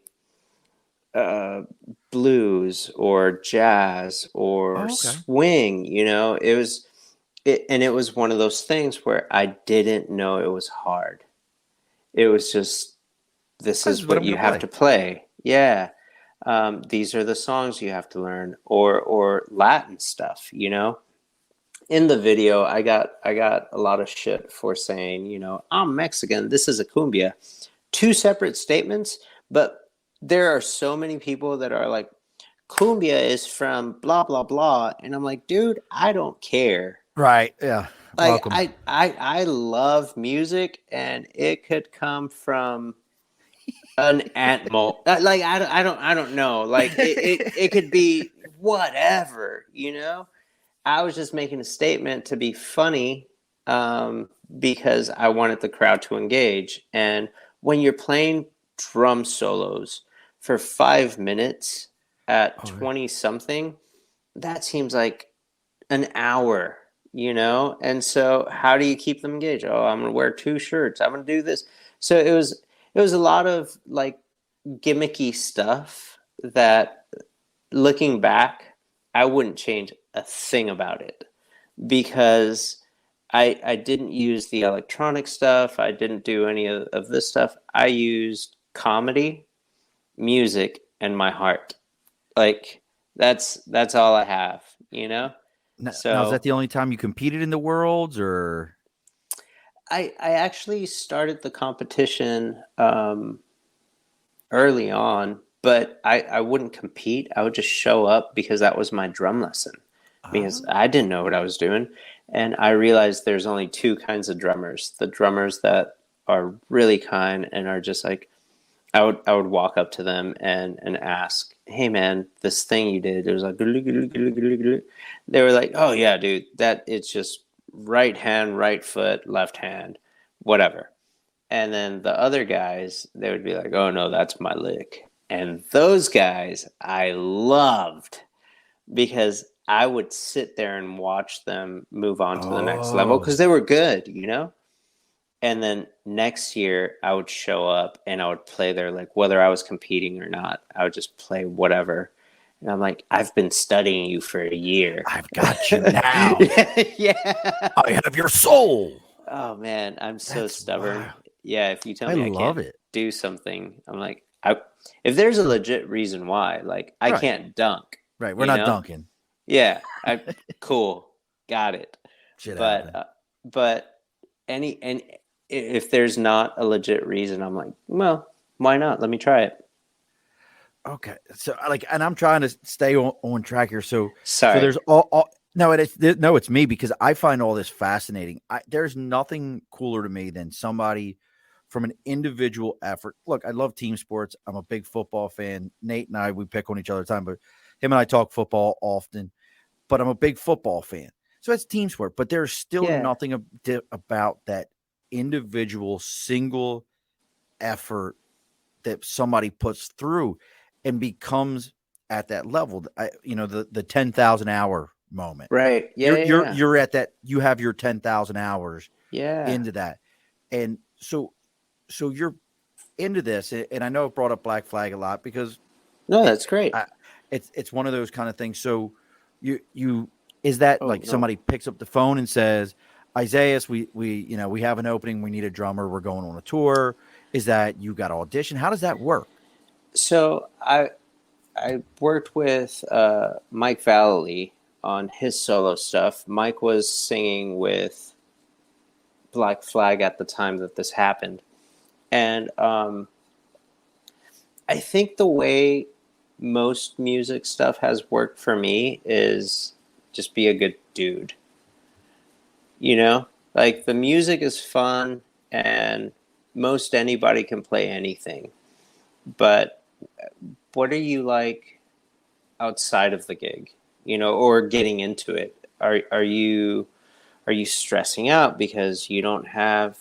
uh, blues or jazz or Oh, okay. swing. And it was one of those things where I didn't know it was hard. It was just, this This is is what what I'm going you to have play. to play. Yeah. These are the songs you have to learn, or Latin stuff. In the video, I got a lot of shit for saying, I'm Mexican. This is a cumbia. Two separate statements, but there are so many people that are like, cumbia is from blah blah blah, and I'm like, dude, I don't care. Right. Yeah. Like, Welcome. I love music, and it could come from an animal. Like, I don't know. Like, it could be whatever. I was just making a statement to be funny, because I wanted the crowd to engage. And when you're playing drum solos for 5 minutes at Oh, yeah. 20 something, that seems like an hour. And so how do you keep them engaged? Oh, I'm going to wear 2 shirts. I'm going to do this. So it was a lot of like gimmicky stuff that, looking back, I wouldn't change a thing about it, because I didn't use the electronic stuff. I didn't do any of this stuff. I used comedy, music, and my heart. Like, that's all I have. Now, is that So the only time you competed in the worlds, or? I actually started the competition early on, but I wouldn't compete. I would just show up because that was my drum lesson, because Oh, I didn't know what I was doing. And I realized there's only two kinds of drummers: the drummers that are really kind and are just like, I would walk up to them and ask, hey man, this thing you did, it was like, they were like, oh yeah, dude, that it's just right hand, right foot, left hand, whatever. And then the other guys, they would be like, oh no, that's my lick. And those guys I loved because I would sit there and watch them move on to the next level Oh, because they were good, you know? And then next year I would show up and I would play there, like whether I was competing or not, I would just play whatever. And I'm like, I've been studying you for a year. I've got you now. Yeah. I have your soul. Oh man, I'm so That's stubborn. wild. Yeah, if you tell I me I love can't it. do something, I'm like, if there's a legit reason why, like I Right. can't dunk, Right. We're you not know? dunking. Yeah, cool, got it. Shit But happen. but and if there's not a legit reason, I'm like, well, why not? Let me try it. Okay. So like, and I'm trying to stay on track here. So Sorry. there's all no, no, it's me because I find all this fascinating. There's nothing cooler to me than somebody from an individual effort. Look, I love team sports. I'm a big football fan. Nate and I, we pick on each other all the time, but him and I talk football often. But I'm a big football fan. So it's team sport, but there's still Yeah. nothing about that individual single effort that somebody puts through and becomes at that level. The 10,000 hour moment. Right. Yeah. You're at that. You have your 10,000 hours Yeah. into that, and so you're into this. And I know I've brought up Black Flag a lot because No, that's great. it's one of those kind of things. So you is that Oh like no. somebody picks up the phone and says, Isaias, we have an opening. We need a drummer. We're going on a tour. Is that you got to audition? How does that work? So I worked with Mike Vallely on his solo stuff. Mike was singing with Black Flag at the time that this happened. And I think the way most music stuff has worked for me is just be a good dude. You know? Like the music is fun and most anybody can play anything. But what are you like outside of the gig? You know, or getting into it? Are you stressing out because you don't have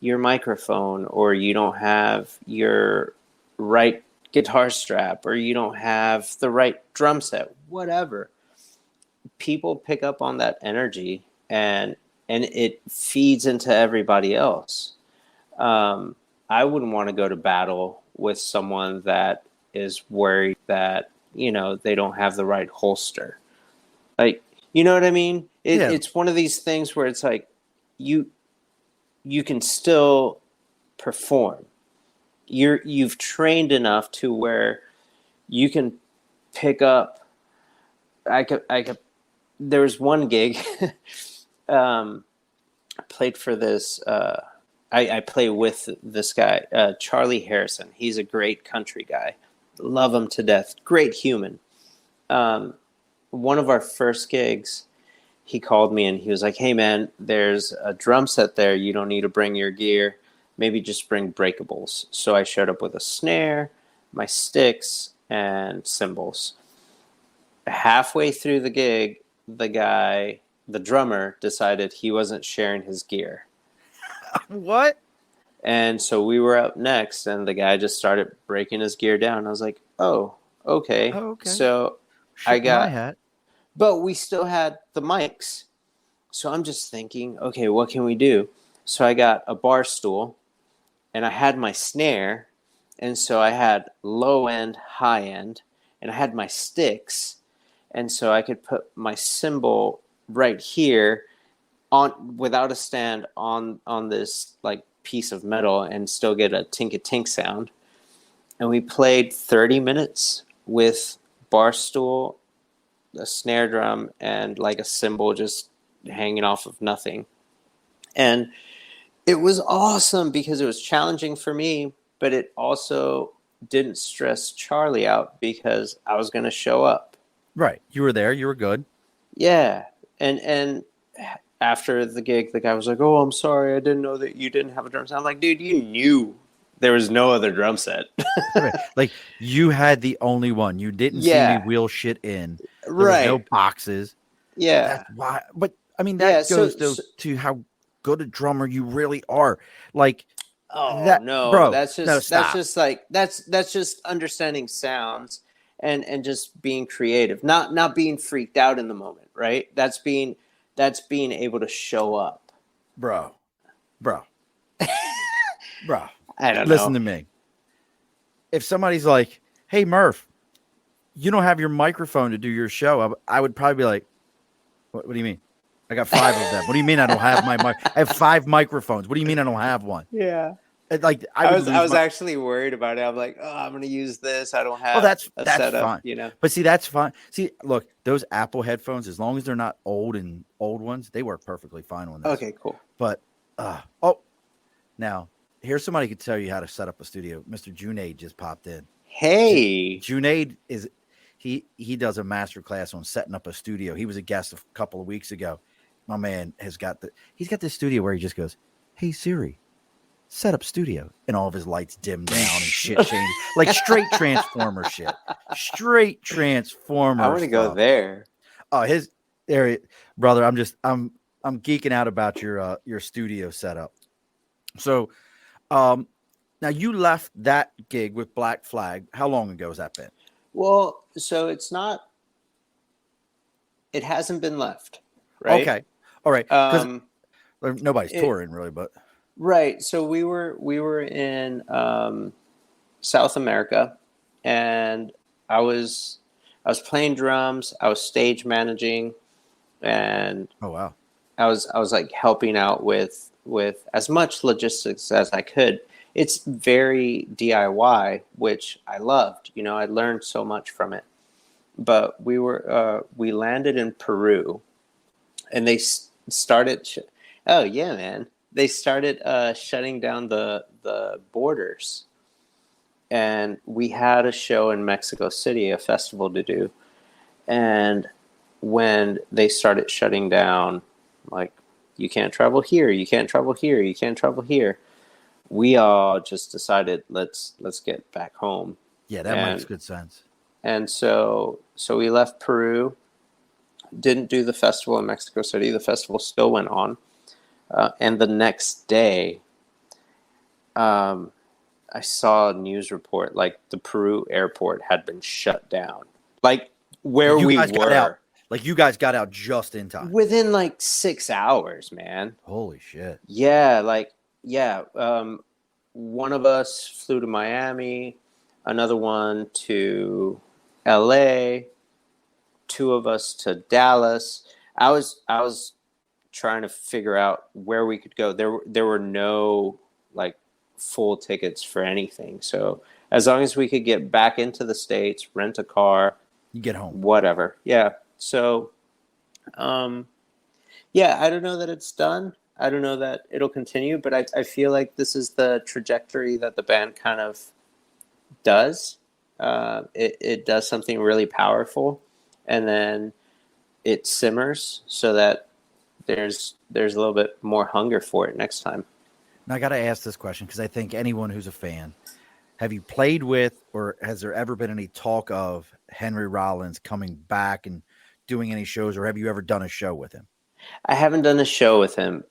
your microphone or you don't have your right guitar strap or you don't have the right drum set, whatever? People pick up on that energy and it feeds into everybody else. I wouldn't want to go to battle with someone that is worried that, you know, they don't have the right holster. Like, you know what I mean? Yeah. It's one of these things where it's like you can still perform. You've trained enough to where you can pick up. I could. There was one gig. I played for this. I play with this guy, Charlie Harrison. He's a great country guy. Love him to death. Great human. One of our first gigs, he called me and he was like, hey man, there's a drum set there. You don't need to bring your gear. Maybe just bring breakables. So I showed up with a snare, my sticks, and cymbals. Halfway through the gig, the drummer, decided he wasn't sharing his gear. What? And so we were up next, and the guy just started breaking his gear down. I was like, oh, okay. Oh, okay. So Shit in my hat. but we still had the mics. So I'm just thinking, okay, what can we do? So I got a bar stool, and I had my snare, and so I had low end, high end, and I had my sticks, and so I could put my cymbal right here on without a stand on this like piece of metal and still get a tink sound. And we played 30 minutes with bar stool, a snare drum, and like a cymbal just hanging off of nothing. And it was awesome because it was challenging for me, but it also didn't stress Charlie out because I was going to show up. Right. You were there. You were good. Yeah. And after the gig, the guy was like, oh, I'm sorry. I didn't know that you didn't have a drum set. I'm like, dude, you knew there was no other drum set. Right. Like you had the only one. You didn't see me wheel shit in. There was no boxes. Yeah. That's why. But I mean, that goes to how good a drummer you really are. Like Oh that, no, bro. No, that's stop, just like that's just understanding sounds and just being creative, not being freaked out in the moment, right? That's being able to show up. bro, bro, bro. I don't Listen know. to me. If somebody's like, "Hey, Murph, you don't have your microphone to do your show," I would probably be like, what do you mean? I got 5 of them. What do you mean I don't have my mic? I have 5 microphones. What do you mean I don't have one? Yeah. Like I I would was I lose was my. actually worried about it. I'm like, oh, I'm gonna use this. I don't Oh, have that's a that's setup, fine. But see, that's fine. See, look, those Apple headphones, as long as they're not old ones, they work perfectly fine on this. Okay, cool. But oh, now here's somebody who could tell you how to set up a studio. Mr. Junaid just popped in. Hey. Junaid is he does a master class on setting up a studio. He was a guest a couple of weeks ago. My man he's got this studio where he just goes, "Hey Siri, set up studio," and all of his lights dim down and shit changes, like straight transformer shit, straight I transformer want to go stuff. there. Oh, his area, brother. I'm geeking out about your studio setup. So, now you left that gig with Black Flag. How long ago has that been? Well, so it hasn't been left, right? Okay, all right, because Um, nobody's it touring really, but right. So we were in South America, and I was I was playing drums. I was stage managing, and oh wow, I was like helping out with as much logistics as I could. It's very DIY, which I loved. I learned so much from it. But we landed in Peru, and they started. Oh yeah, man! They started shutting down the borders, and we had a show in Mexico City, a festival to do, and when they started shutting down, like, you can't travel here, you can't travel here, you can't travel here. We all just decided, let's get back home. yeah, that makes and good sense. and so we left Peru, didn't do the festival in Mexico City. The festival still went on, and the next day, um, I saw a news report like the Peru airport had been shut down, like Like where you we guys got out. were. Like you guys got out just in time. Within like 6 hours, man. Holy shit! Yeah, like, yeah. One of us flew to Miami, another one to LA, two of us to Dallas. I was trying to figure out where we could go. There were no like full tickets for anything. So as long as we could get back into the States, rent a car, You get home. whatever. Yeah. So um yeah, I don't know that it's done. I don't know that it'll continue, but I feel like this is the trajectory that the band kind of does. It does something really powerful, and then it simmers so that there's a little bit more hunger for it next time. Now I got to ask this question because I think anyone who's a fan, have you played with, or has there ever been any talk of Henry Rollins coming back and doing any shows, or have you ever done a show with him? I haven't done a show with him.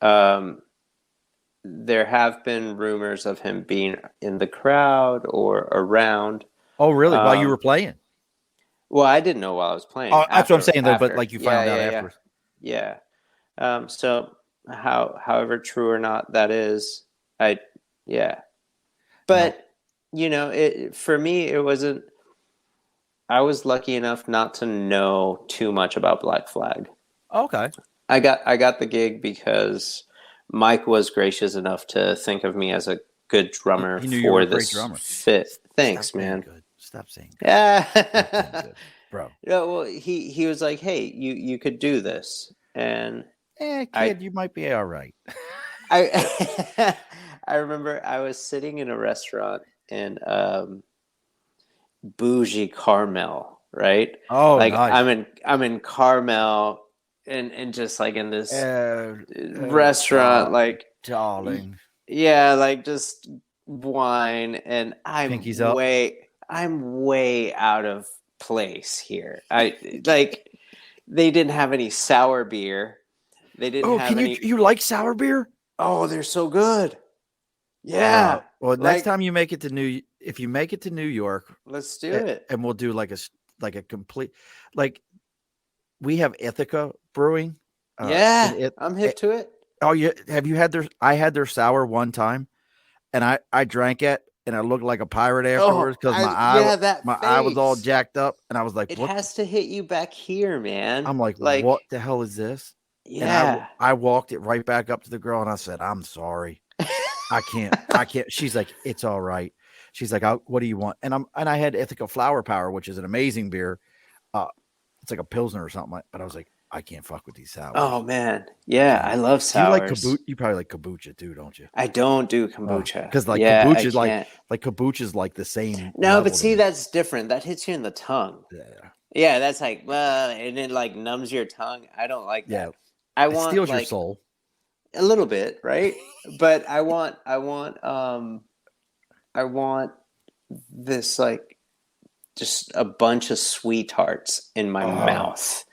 There have been rumors of him being in the crowd or around. Oh, really? While you were Um, playing? well, I didn't know while I was playing. Oh, that's what I'm After, saying, though. But after, like you yeah, found out yeah, yeah, afterwards. yeah. So however true or not that is, I yeah. Now, But it for me, it wasn't. I was lucky enough not to know too much about Black Flag. okay. I got the gig because Mike was gracious enough to think of me as a good drummer He knew you were for a great this drummer. fit. Stop Thanks, saying man. good. Stop saying good. Stop saying Yeah. good, bro. No, well, he was like, "Hey, you could do this," and I Kid, you might be all right. I I remember I was sitting in a restaurant in bougie Carmel, right? Oh, Like nice. I'm in Carmel, and just like in this restaurant, God, like, darling. yeah, like just wine, and Pinkies up. I'm way out of place here. I like they didn't have any sour beer. They didn't Oh, have can any. you like sour beer? Oh, they're so good. Yeah. Well, next Like, time you make it to if you make it to New York, let's do it. and we'll do like a complete, like we have Ithaca Brewing. Yeah. In it, I'm hip to it. oh, have you had their? I had their sour one time, and I drank it, and I looked like a pirate afterwards Oh, because that my eye was all face. jacked up, and I was like, It "What?" has to hit you back here, man. I'm like, Like, "What the hell is this?" And yeah. I walked it right back up to the girl, and I said, "I'm sorry, I can't." She's like, "It's all right." She's like, "What do you want?" And I had Ithaca Flower Power, which is an amazing beer. Uh, it's like a pilsner or something, but I was like, I can't fuck with these sours. Oh man. I Yeah, can't. I love Do you like sours. kombucha? You probably like kombucha too, don't you? I don't do kombucha. Because like Yeah, I kombucha, can't. like kombucha is like the same No, but level to see, me. that's different. That hits you in the tongue. Yeah, Yeah, that's like, and it like numbs your tongue. I don't like yeah. that. I It want steals your like soul. a little bit, right? But I want this like just a bunch of sweethearts in my Oh, mouth.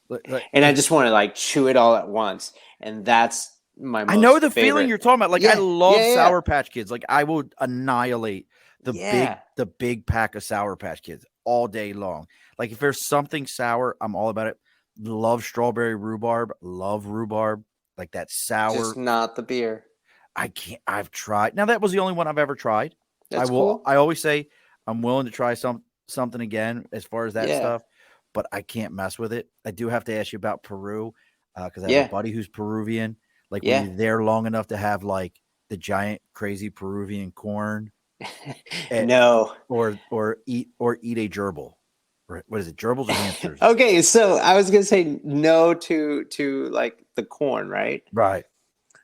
like, And I just want to like chew it all at once. And that's my I know most the feeling favorite. you're talking about. Like I Yeah, love yeah, yeah. Sour Patch Kids. Like I would annihilate Yeah. the big pack of Sour Patch Kids all day long. Like if there's something sour, I'm all about it. Love strawberry rhubarb. Love rhubarb. Like that Just sour. not the beer. I can't. I've tried. Now that was the only one I've ever tried. I That's will. cool. I always say I'm willing to try something again as far as that Yeah. stuff, but I can't mess with it. I do have to ask you about Peru because I have a Yeah. buddy who's Peruvian. Like, were Yeah. you there long enough to have like the giant crazy Peruvian corn, eh, No. or eat a gerbil? What is it? Gerbils or hamsters? Okay, so I was gonna say no to like the corn, right? Right.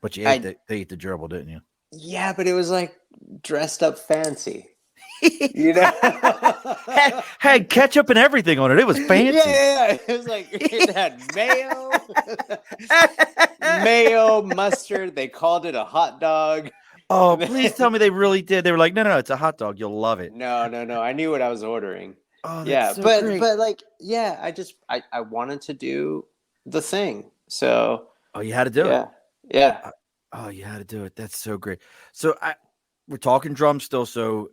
But you ate I they ate the gerbil, didn't you? Yeah, but it was like dressed up fancy, you know? Had ketchup and everything on it. It was fancy. Yeah. It was like it had mayo, mayo, mustard. They called it a hot dog. Oh, And please then, tell me they really did. They were like, no, it's a hot dog. You'll love it. no. I knew what I was ordering. Oh, that's Yeah, so great. but like yeah, I wanted to do the thing. So Oh, you had to do it. yeah, yeah. Oh, you had to do it. That's so great. So we're talking drums still. So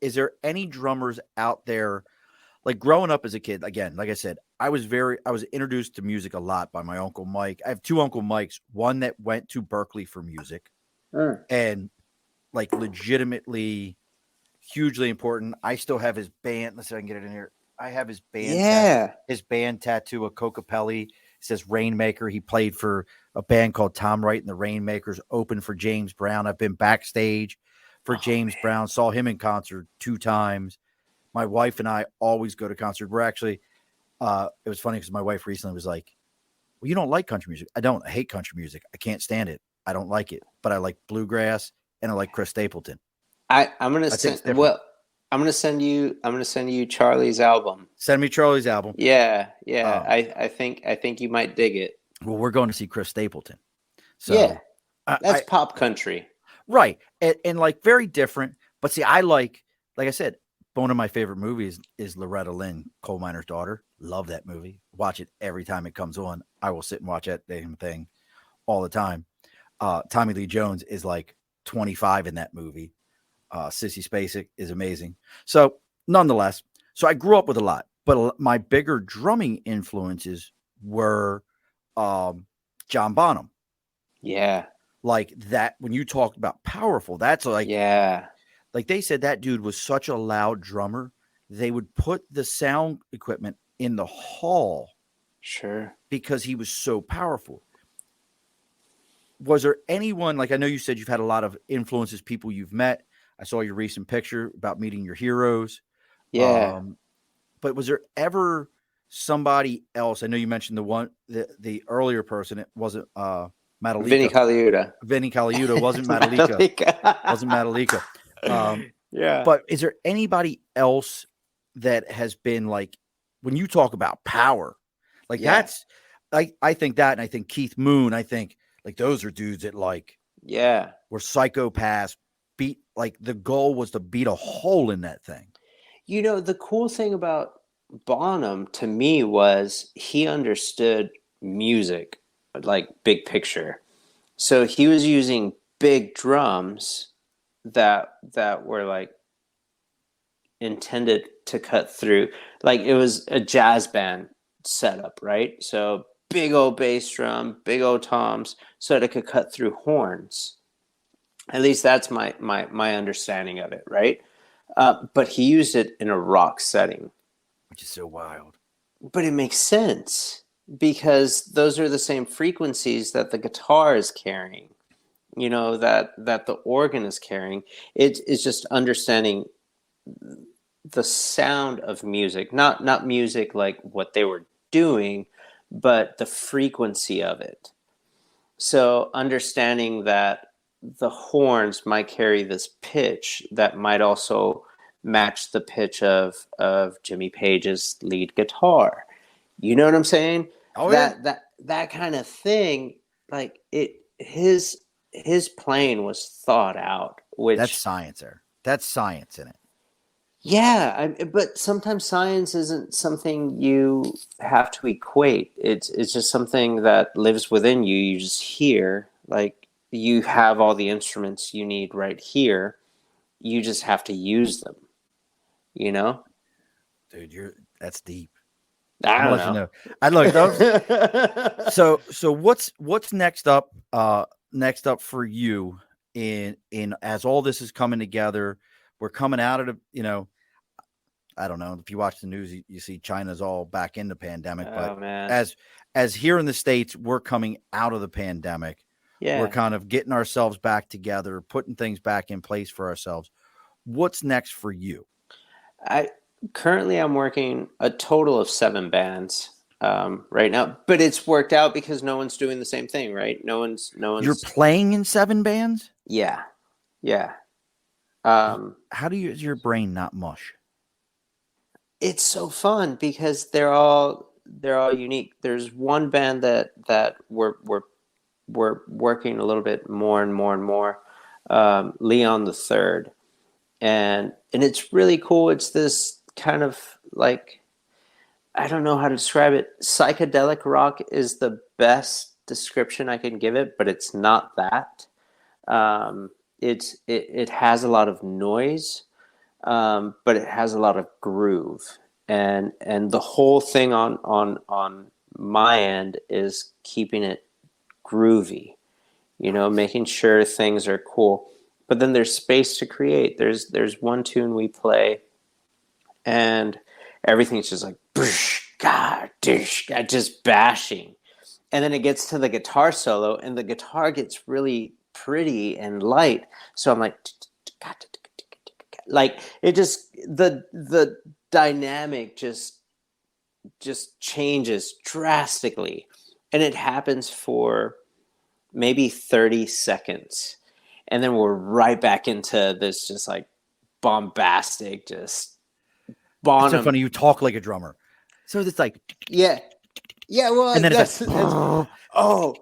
is there any drummers out there? Like growing up as a kid, again, like I said, I was introduced to music a lot by my Uncle Mike. I have two Uncle Mikes, one that went to Berkeley for music Mm. and like legitimately hugely important. I still have his band. Let's see if I can get it in here. I have Yeah. his band tattoo of Cocapelli. It says Rainmaker. He played for a band called Tom Wright and the Rainmakers, opened for James Brown. I've been backstage for Oh, James Brown, saw him in concert 2 times. My wife and I always go to concert. We're actually, it was funny because my wife recently was like, well, you don't like country music. I don't. I hate country music. I can't stand it. I don't like it. But I like bluegrass and I like Chris Stapleton. I'm gonna I think it's send different. I'm gonna send you Charlie's album. Send me Charlie's album. Yeah. I think you might dig it. Well, we're going to see Chris Stapleton. So Yeah. I That's pop country. right. And like very different. But see, like I said, one of my favorite movies is Loretta Lynn, Coal Miner's Daughter. Love that movie. Watch it every time it comes on. I will sit and watch that damn thing all the time. Tommy Lee Jones is like 25 in that movie. Sissy Spacek is amazing. So nonetheless, so I grew up with a lot, but my bigger drumming influences were John Bonham. Yeah. Like that, when you talked about powerful, that's like, Yeah. like they said that dude was such a loud drummer. They would put the sound equipment in the hall Sure. because he was so powerful. Was there anyone, like I know you said you've had a lot of influences, people you've met. I saw your recent picture about meeting your heroes. Yeah. But was there ever somebody else? I know you mentioned the earlier person. It wasn't Vinny Matalika. Caliuta. Vinny Caliuta wasn't Matalika. Wasn't Matalika. Yeah. But is there anybody else that has been like, when you talk about power, like that's, I think that, and I think Keith Moon, I think like those are dudes that like, were psychopaths, beat, like the goal was to beat a hole in that thing. You know, the cool thing about Bonham to me was he understood music, like big picture. So he was using big drums that were like intended to cut through, like it was a jazz band setup, right? So big old bass drum, big old toms, so that it could cut through horns. At least that's my understanding of it, right? But he used it in a rock setting, which is so wild. but it makes sense because those are the same frequencies that the guitar is carrying, you know, that the organ is carrying. It's just understanding the sound of music, not music like what they were doing, but the frequency of it. So understanding that the horns might carry this pitch that might also match the pitch of Jimmy Page's lead guitar. You know what I'm saying? Oh, yeah. That kind of thing, like his playing was thought out, which That's science there. That's science in it. yeah, but sometimes science isn't something you have to equate. It's just something that lives within you. You just hear, like you have all the instruments you need right here. You just have to use them. You know, Dude, that's deep. I I'm don't gonna let you know. know. I look those. So what's next up? Next up for you in as all this is coming together, we're coming out of the. I don't know if you watch the news, you see China's all back in the pandemic, Oh but man, as here in the States, we're coming out of the pandemic. We're yeah. kind of getting ourselves back together, putting things back in place for ourselves. What's next for you? I currently I'm working a total of 7 bands right now, but it's worked out because no one's doing the same thing, right? No one's. You're playing in 7 bands? Yeah, yeah. How do your brain not mush? It's so fun because they're all unique. There's one band that we're working a little bit more and more and more, Leon the Third, and it's really cool. It's this kind of like, I don't know how to describe it. Psychedelic rock is the best description I can give it, but it's not that. It has a lot of noise, but it has a lot of groove, and the whole thing on my end is keeping it groovy, you know, making sure things are cool. But then there's space to create. There's one tune we play, and everything's just like God, just bashing, and then it gets to the guitar solo, and the guitar gets really pretty and light. So I'm like it just the dynamic just changes drastically, and it happens for maybe 30 seconds, and then we're right back into this just like bombastic, just It's so funny. You talk like a drummer. So it's like, yeah, well, and then that's it's like, oh,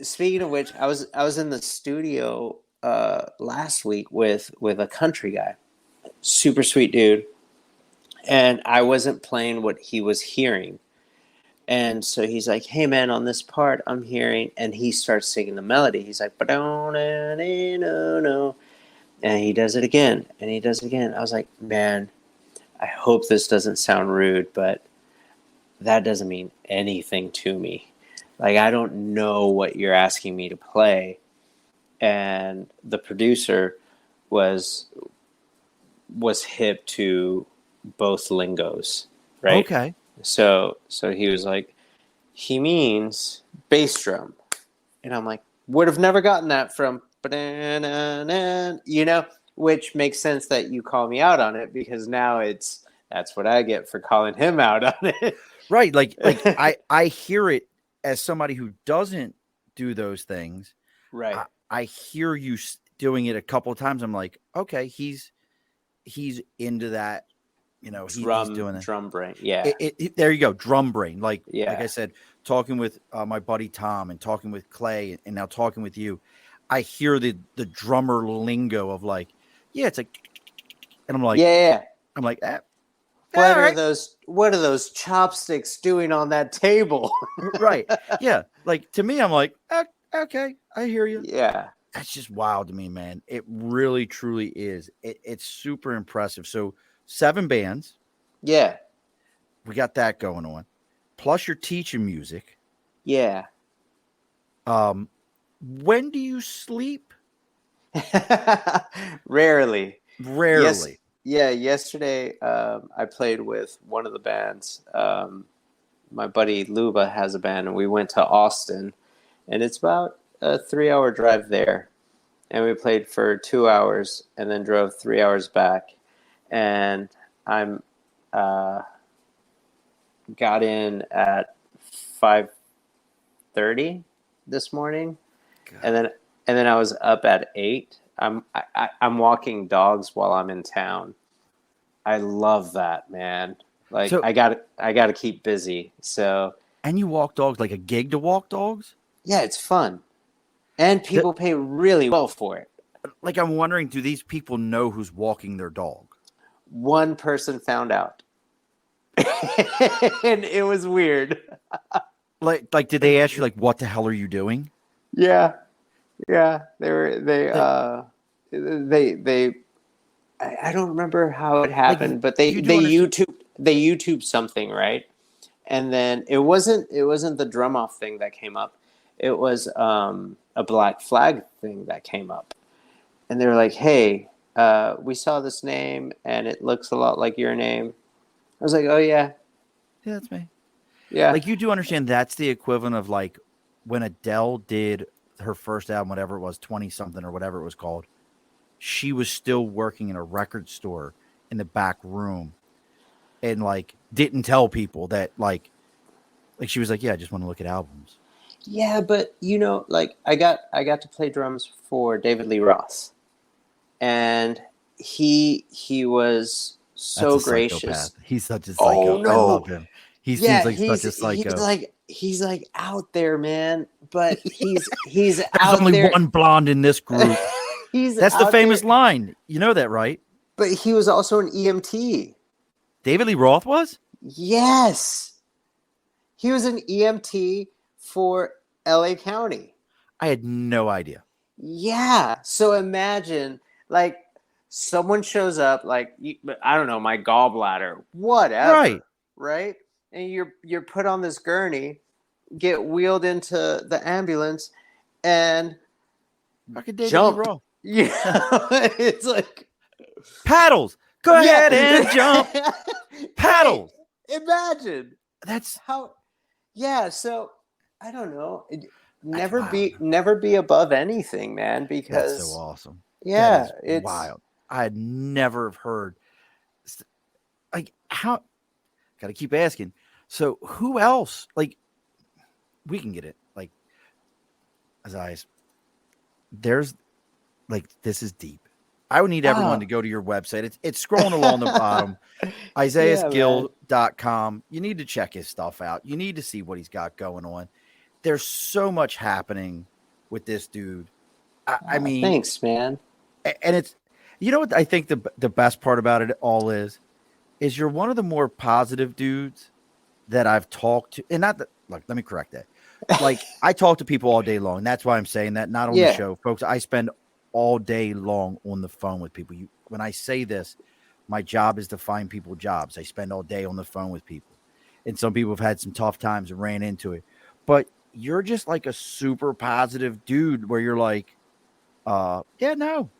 speaking of which, I was in the studio last week with a country guy, super sweet dude, and I wasn't playing what he was hearing, and so he's like, "Hey man, on this part I'm hearing," and he starts singing the melody. He's like, "Ba-dum-na-na-na-na," and he does it again, and he does it again. I was like, "Man, I hope this doesn't sound rude, but that doesn't mean anything to me. Like, I don't know what you're asking me to play." And the producer was hip to both lingos, right? okay. So he was like, he means bass drum, and I'm like, would have never gotten that from, you know, which makes sense that you call me out on it, because now that's what I get for calling him out on it. Right. Like I hear it as somebody who doesn't do those things. Right. I hear you doing it a couple of times. I'm like, okay, he's into that. You know, he's doing it. Drum brain. Yeah. There you go. Drum brain. Like Yeah. I said, talking with my buddy Tom and talking with Clay and now talking with you, I hear the drummer lingo of like, yeah, it's like, and I'm like, Yeah. I'm like, What all are right. those chopsticks doing on that table? Right. Yeah. Like to me, I'm like, Okay, I hear you. Yeah. That's just wild to me, man. It really, truly is. It's super impressive. So 7 bands, Yeah. we got that going on. Plus you're teaching music. Yeah. When do you sleep? Rarely. Yes. Rarely. Yeah. Yesterday, I played with one of the bands. My buddy Luba has a band, and we went to Austin, and it's about a 3-hour drive there. And we played for 2 hours, and then drove 3 hours back. And I'm got in at 5:30 this morning, God. and then I was up at 8. I'm walking dogs while I'm in town. I love that, man. Like So, I got to keep busy. So and you walk dogs like a gig to walk dogs? yeah, it's fun, and people pay really well for it. Like, I'm wondering, do these people know who's walking their dog? One person found out, and it was weird. Like, did they ask you, like, what the hell are you doing? Yeah, yeah. They. I don't remember how it happened, but they YouTube something, right? And then it wasn't the drum off thing that came up. It was a Black Flag thing that came up, and they were like, "Hey, we saw this name, and it looks a lot like your name." I was like, "Oh yeah, Yeah, that's me. yeah, Like, you do understand that's the equivalent of, like, when Adele did her first album, whatever it was, 20 something or whatever it was called. She was still working in a record store in the back room and, like, didn't tell people that, like she was like, yeah, I just want to look at albums. yeah." But like I got to play drums for David Lee Roth, and he was so That's a gracious. psychopath. He's such a psycho. Oh no, I love him. He yeah, seems like such a psycho. he's like out there, man. But he's There's out only there. one blonde in this group. That's the out famous there, line. You know that, right? but he was also an EMT. David Lee Roth was? Yes, he was an EMT for LA County. I had no idea. Yeah, so imagine like someone shows up, like I don't know, my gallbladder, whatever, right? And you're put on this gurney, get wheeled into the ambulance, and Fucking David jump. Lee Roth. Yeah, it's like paddles. Go ahead and jump. Paddles. Imagine That's how. Yeah, so I don't know. That's Never be above anything, man. Because that's so awesome. yeah, it's wild. I had never heard. Like, how? Got to keep asking. So who else? Like, we can get it. Like, Isaias, there's like, this is deep. I would need everyone to go to your website. It's scrolling along the bottom. IsaiasGil.com. You need to check his stuff out. You need to see what he's got going on. There's so much happening with this dude. I mean, thanks, man. And it's, you know what I think the best part about it all is you're one of the more positive dudes that I've talked to. And not that, like, let me correct that. Like, I talk to people all day long. That's why I'm saying that, not on the show, folks. I spend all day long on the phone with people. When I say this, my job is to find people jobs. I spend all day on the phone with people. And some people have had some tough times and ran into it. But you're just like a super positive dude where you're like, yeah, no,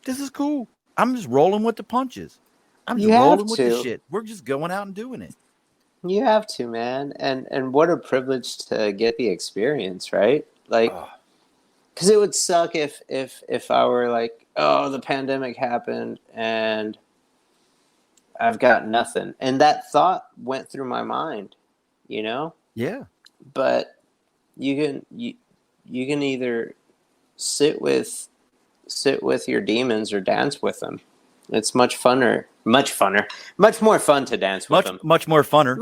this is cool. I'm just rolling with the punches. I'm just rolling with the shit. We're just going out and doing it. You have to, man. And what a privilege to get the experience, right? Like, because it would suck if I were like, oh, the pandemic happened and I've got nothing. And that thought went through my mind, you know? Yeah. But you can either sit with your demons or dance with them. It's much more fun to dance with them. Much more funner.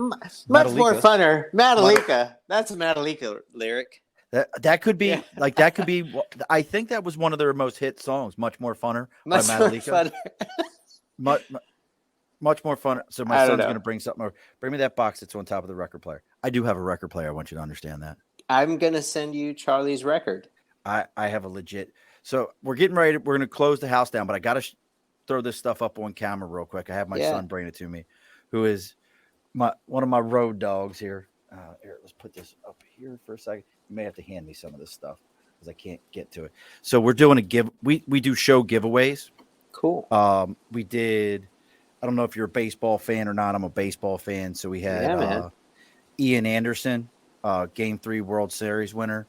Much more funner. Metallica. That's a Metallica lyric. That could be like, that could be. I think that was one of their most hit songs. Much more funner by Metallica. Much more fun. So my son's going to bring something over. Bring me that box that's on top of the record player. I do have a record player. I want you to understand that. I'm going to send you Charlie's record. I have a legit. So we're getting ready. We're going to close the house down, but I got to throw this stuff up on camera real quick. I have my son bring it to me, who is one of my road dogs here. Here, let's put this up here for a second. You may have to hand me some of this stuff because I can't get to it. So we're doing we do show giveaways. Cool. We did. I don't know if you're a baseball fan or not. I'm a baseball fan, so we had Ian Anderson, Game 3 World Series winner,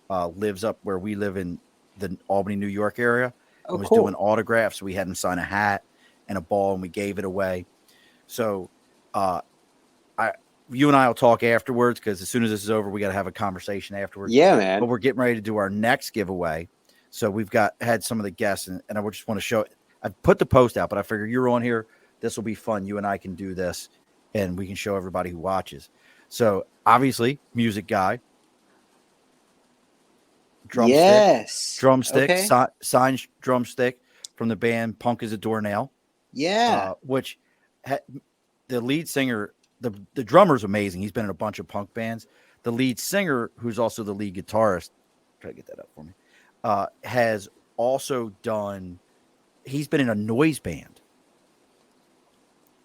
lives up where we live in the Albany, New York area. And was doing autographs. We had him sign a hat and a ball, and we gave it away. So, you and I will talk afterwards because as soon as this is over, we got to have a conversation afterwards. Yeah, man. But we're getting ready to do our next giveaway. So we've had some of the guests, and I just want to show. I put the post out, but I figure you're on here. This will be fun. You and I can do this, and we can show everybody who watches. So obviously, music guy, drumstick, signed drumstick from the band Punk is a Doornail. Yeah, which the lead singer, the drummer's amazing. He's been in a bunch of punk bands. The lead singer, who's also the lead guitarist, try to get that up for me, has also done. He's been in a noise band.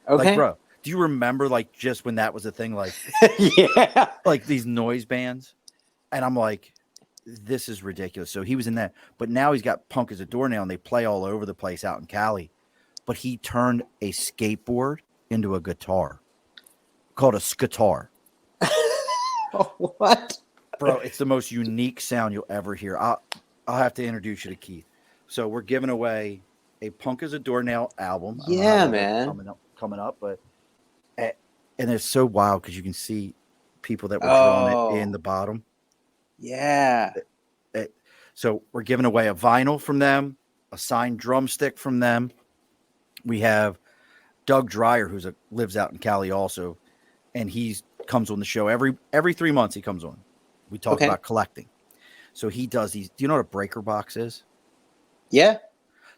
Okay, like, bro, do you remember like just when that was a thing? Like, yeah, like these noise bands, and I'm like, this is ridiculous. So he was in that, but now he's got Punk as a Doornail, and they play all over the place out in Cali. But he turned a skateboard into a guitar called a skatar. What? Bro, it's the most unique sound you'll ever hear. I'll have to introduce you to Keith. So we're giving away a Punk as a Doornail album. Yeah, man. Coming up, but and it's so wild because you can see people that were drawing it in the bottom. Yeah. So we're giving away a vinyl from them, a signed drumstick from them. We have Doug Dreyer, who lives out in Cali also, and he comes on the show every 3 months. He comes on. We talk about collecting. So he does these. Do you know what a breaker box is? Yeah.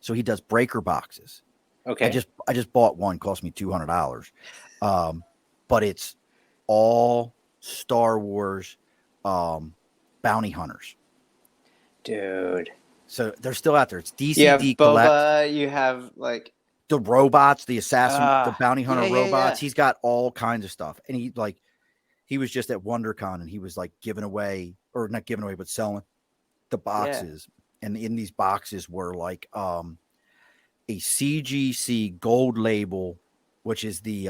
So he does breaker boxes. Okay. I just bought one. Cost me $200. But it's all Star Wars bounty hunters. Dude. So they're still out there. It's DCD you have Boba, Collect. you have like The robots, the assassin, the bounty hunter robots. Yeah. He's got all kinds of stuff. And he was just at WonderCon and he was like giving away, or not giving away, but selling the boxes. Yeah. And in these boxes were like a CGC gold label, which is the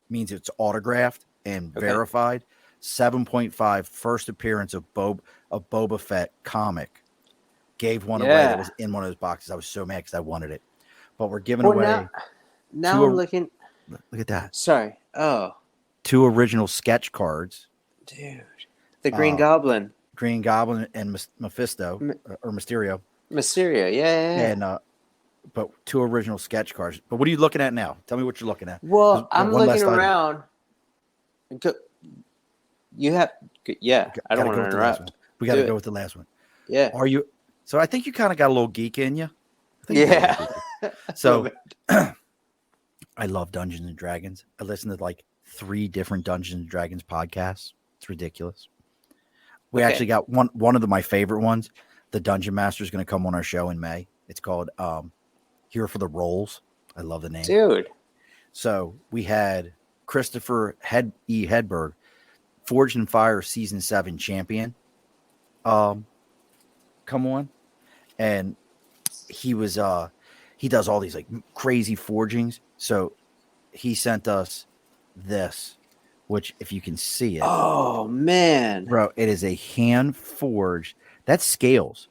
means it's autographed and verified. 7.5 first appearance of Boba Fett comic. Gave one away that was in one of those boxes. I was so mad because I wanted it. But we're giving away. Now I'm looking. Look at that. Sorry. Oh. 2 original sketch cards. Dude. The Green Goblin. Green Goblin and Mephisto or Mysterio. Mysterio, yeah. And but 2 original sketch cards. But what are you looking at now? Tell me what you're looking at. Well, I'm looking around. You have, I don't want to interrupt. We got to go with the last one. Yeah. Are you? So I think you kind of got a little geek in you. Yeah. So I love Dungeons and Dragons. I listen to like 3 different Dungeons and Dragons podcasts. It's ridiculous. We actually got one of my favorite ones. The Dungeon Master is going to come on our show in May. It's called Here for the Rolls. I love the name. Dude. So we had Christopher Hedberg, Forged in Fire Season 7 champion, come on. And he was he does all these like crazy forgings. So he sent us this, which if you can see it. Oh man. Bro, it is a hand forged. That's scales.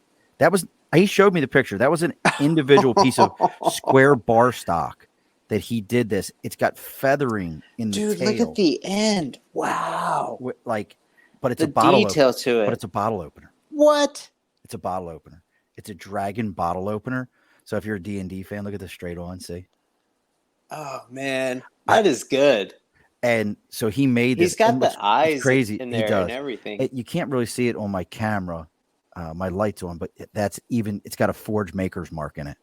He showed me the picture. That was an individual piece of square bar stock that he did this. It's got feathering in the tail. Dude, look at the end. Wow. But it's a bottle detail opener. to it. But it's a bottle opener. What? It's a bottle opener. It's a dragon bottle opener. So if you're a D&D fan, look at this straight on. See? Oh man, that is good. And so he made this. He's got the eyes crazy in there and everything. You can't really see it on my camera. My light's on, but it's got a Forge Maker's mark in it.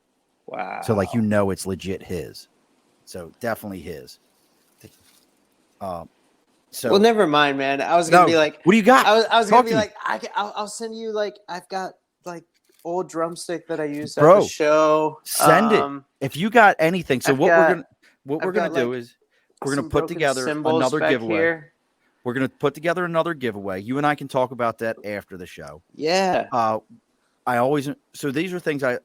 Wow. So it's legit his. So definitely his. Well, never mind, man. I was gonna be like, what do you got? I was gonna be like, I'll send you like I've got like old drumstick that I used at the Bro, show. send it if you got anything. So I've what got we're gonna do like is we're gonna some put broken together cymbals another back giveaway. here. We're gonna put together another giveaway. You and I can talk about that after the show. Yeah. I always so these are things I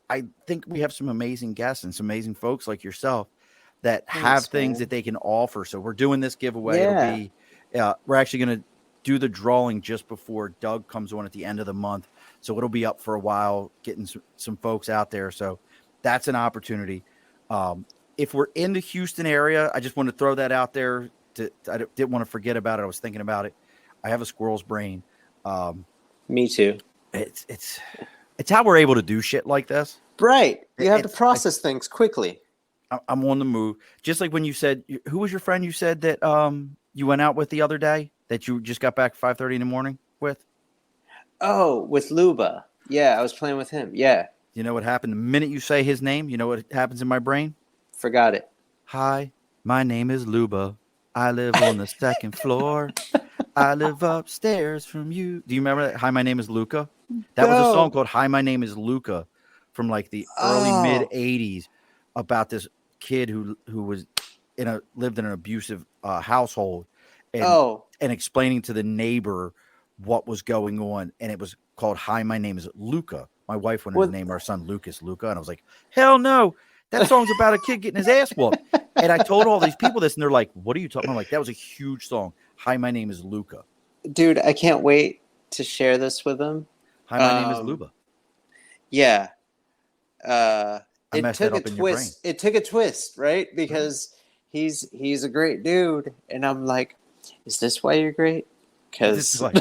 think we have some amazing guests and some amazing folks like yourself that have things that they can offer. So we're doing this giveaway. Yeah. It'll be we're actually going to do the drawing just before Doug comes on at the end of the month. So it'll be up for a while, getting some folks out there. So that's an opportunity. If we're in the Houston area, I just want to throw that out there. I didn't want to forget about it. I was thinking about it. I have a squirrel's brain. Me too. It's how we're able to do shit like this. Right. You have to process things quickly. I'm on the move. Just like when you said, who was your friend you said that you went out with the other day that you just got back 5:30 in the morning with? Oh, with Luba. Yeah, I was playing with him. Yeah. You know what happened? The minute you say his name, you know what happens in my brain? Forgot it. Hi, my name is Luba. I live on the second floor. I live upstairs from you. Do you remember that? Hi, my name is Luca. That was a song called Hi, My Name is Luca from like the early mid 80s about this kid who was lived in an abusive household and explaining to the neighbor what was going on. And it was called Hi, My Name is Luca. My wife wanted to name our son Lucas Luca. And I was like, hell no. That song's about a kid getting his ass whooped. And I told all these people this and they're like, what are you talking about? I'm like, that was a huge song. Hi, my name is Luca. Dude, I can't wait to share this with them. Hi, my name is Luba. Yeah. It took a twist. It took a twist, right? Because he's a great dude. And I'm like, is this why you're great? Because you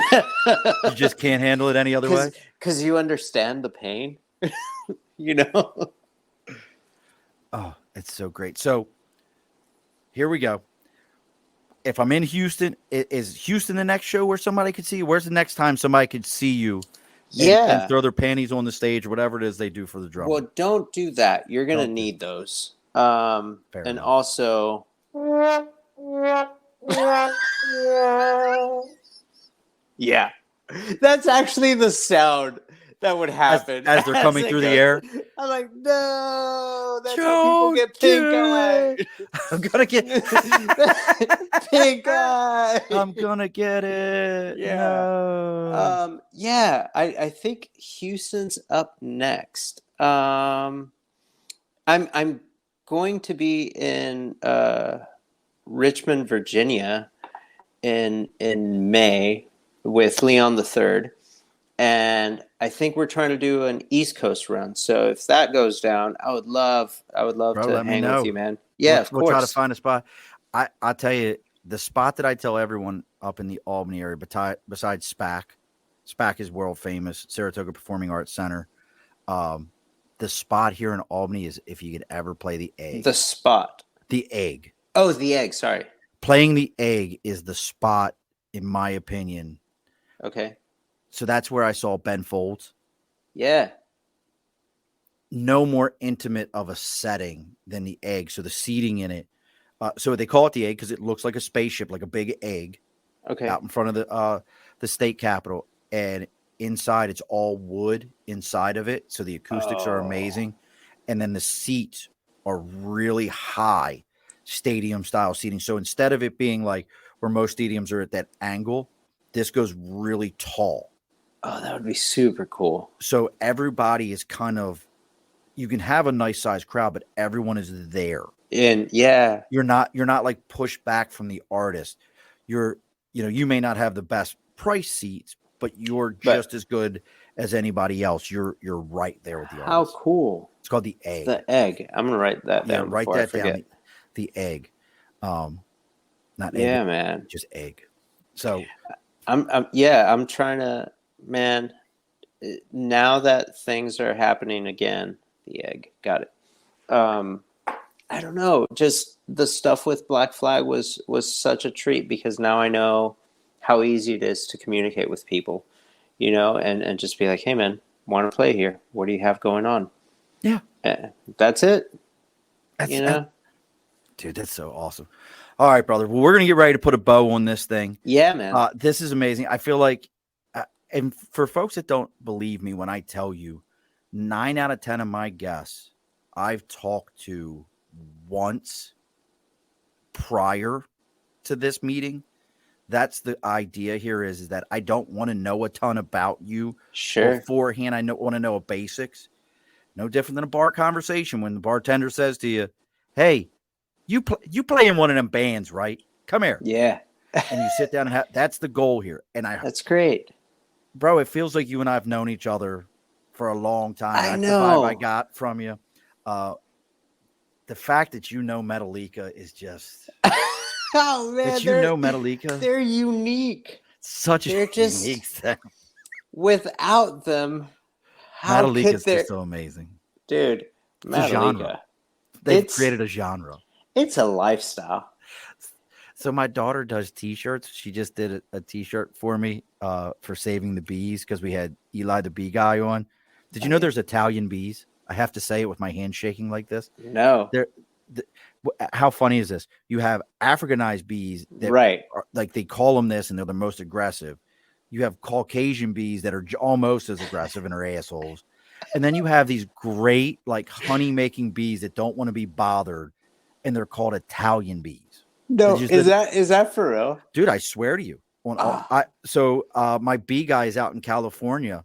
just can't handle it any other way? Because you understand the pain, you know? Oh, it's so great. So here we go. If I'm in Houston, is Houston the next show where somebody could see you? Where's the next time somebody could see you and throw their panties on the stage or whatever it is they do for the drum? Well, don't do that. You're going to need those. And enough. Also... yeah. That's actually the sound that would happen. As they're coming through the air. I'm like, no, that's how people get pink eye. I'm going to get pink eye. I'm going to get it. Yeah. No. Yeah, I think Houston's up next. I'm going to be in Richmond, Virginia in May with Leon the Third. And I think we're trying to do an East Coast run. So if that goes down, I would love to hang with you, man. Yeah, of course. We'll try to find a spot. I'll tell you, the spot that I tell everyone up in the Albany area, besides SPAC is world famous, Saratoga Performing Arts Center. The spot here in Albany is if you could ever play the Egg. The spot. The Egg. Oh, the Egg, sorry. Playing the Egg is the spot, in my opinion. Okay. So that's where I saw Ben Folds. Yeah. No more intimate of a setting than the Egg. So the seating in it. So they call it the Egg because it looks like a spaceship, like a big egg. Okay. Out in front of the state capitol. And inside, it's all wood inside of it. So the acoustics are amazing. And then the seats are really high stadium style seating. So instead of it being like where most stadiums are at that angle, this goes really tall. Oh, that would be super cool. So everybody is kind of, you can have a nice sized crowd, but everyone is there. And yeah, you're not like pushed back from the artist. You may not have the best price seats, but you're just as good as anybody else. You're right there with the artist. How cool. It's called the Egg. The Egg. I'm going to write that down. Write that down. The Egg. Not egg, man. Just Egg. So I'm trying to, man, now that things are happening again, the Egg. Got it. I don't know. Just the stuff with Black Flag was such a treat because now I know how easy it is to communicate with people, and just be like, hey, man, want to play here? What do you have going on? Yeah. That's it. Dude, that's so awesome. All right, brother. Well, we're going to get ready to put a bow on this thing. Yeah, man. This is amazing. I feel like And for folks that don't believe me when I tell you, 9 out of 10 of my guests I've talked to once prior to this meeting. That's the idea here is that I don't want to know a ton about you Sure. beforehand. I want to know basics. No different than a bar conversation when the bartender says to you, "Hey, you play in one of them bands, right? Come here." Yeah. And you sit down and that's the goal here. And That's great. bro, it feels like you and I have known each other for a long time. I That's know. the vibe I got from you. The fact that you know Metallica is just Oh man, that you know Metallica. They're unique. Such They're a just unique thing. Without them, how Metallica could is there, just so amazing. dude? It's a genre. Metallica. They've created a genre. It's a lifestyle. So my daughter does T-shirts. She just did a T-shirt for me for saving the bees because we had Eli the bee guy on. Did you know there's Italian bees? I have to say it with my hand shaking like this. No. How funny is this? You have Africanized bees that are, like they call them this and they're the most aggressive. You have Caucasian bees that are almost as aggressive and are assholes. And then you have these great like honey making bees that don't want to be bothered and they're called Italian bees. No, is that for real? Dude, I swear to you. My bee guy is out in California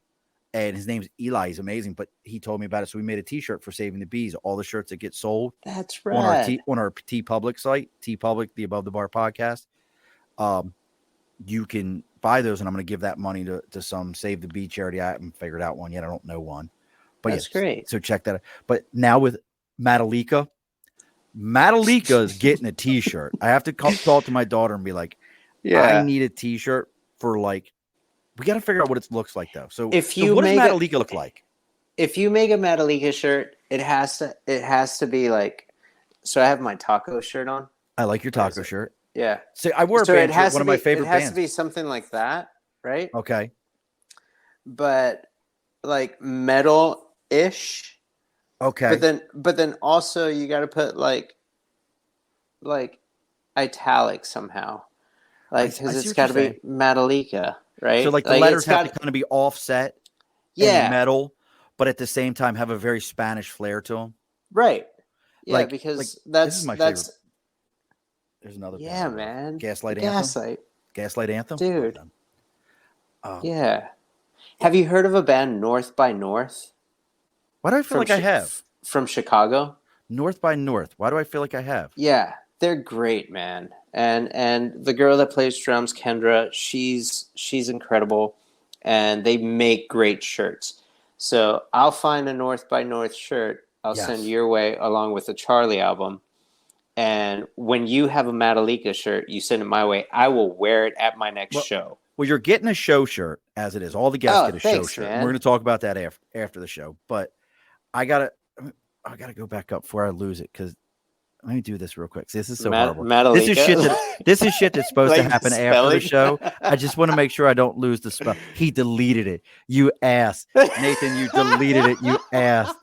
and his name's Eli. He's amazing, but he told me about it. So we made a T-shirt for saving the bees. All the shirts that get sold that's right on our T Public site, T Public, the Above the Bar podcast. You can buy those, and I'm going to give that money to some Save the Bee charity. I haven't figured out one yet. I don't know one, but that's great. So check that out. But now with Metallica is getting a T-shirt. I have to talk to my daughter and be like, I need a T-shirt for like. We got to figure out what it looks like though. So, what does Metallica look like? If you make a Metallica shirt, it has to be like. So I have my taco shirt on. I like your taco shirt. Yeah. So I wore a band shirt, one of my favorite bands. It has to be something like that, right? Okay. But like metal-ish. Okay. But then also you got to put like italic somehow. Like because it's got to be Metallica, right? So like the letters have to kind of be offset, and metal, but at the same time have a very Spanish flair to them. Right. Yeah, because that's favorite. There's another. Yeah, man. Gaslight Anthem. Gaslight Anthem, dude. Yeah. Have you heard of a band North by North? Why do I feel like I have? From Chicago. North by North. Why do I feel like I have? Yeah, they're great, man. And the girl that plays drums, Kendra, she's incredible, and they make great shirts. So I'll find a North by North shirt. I'll send your way along with the Charlie album. And when you have a Metallica shirt, you send it my way. I will wear it at my next show. Well, you're getting a show shirt as it is. All the guests get a show shirt. Man. We're going to talk about that after the show. But I gotta go back up before I lose it because let me do this real quick. This is so horrible. Metallica. This is shit that's supposed to happen after the show. I just want to make sure I don't lose the spell. He deleted it. You ass, Nathan. You deleted it. You ass.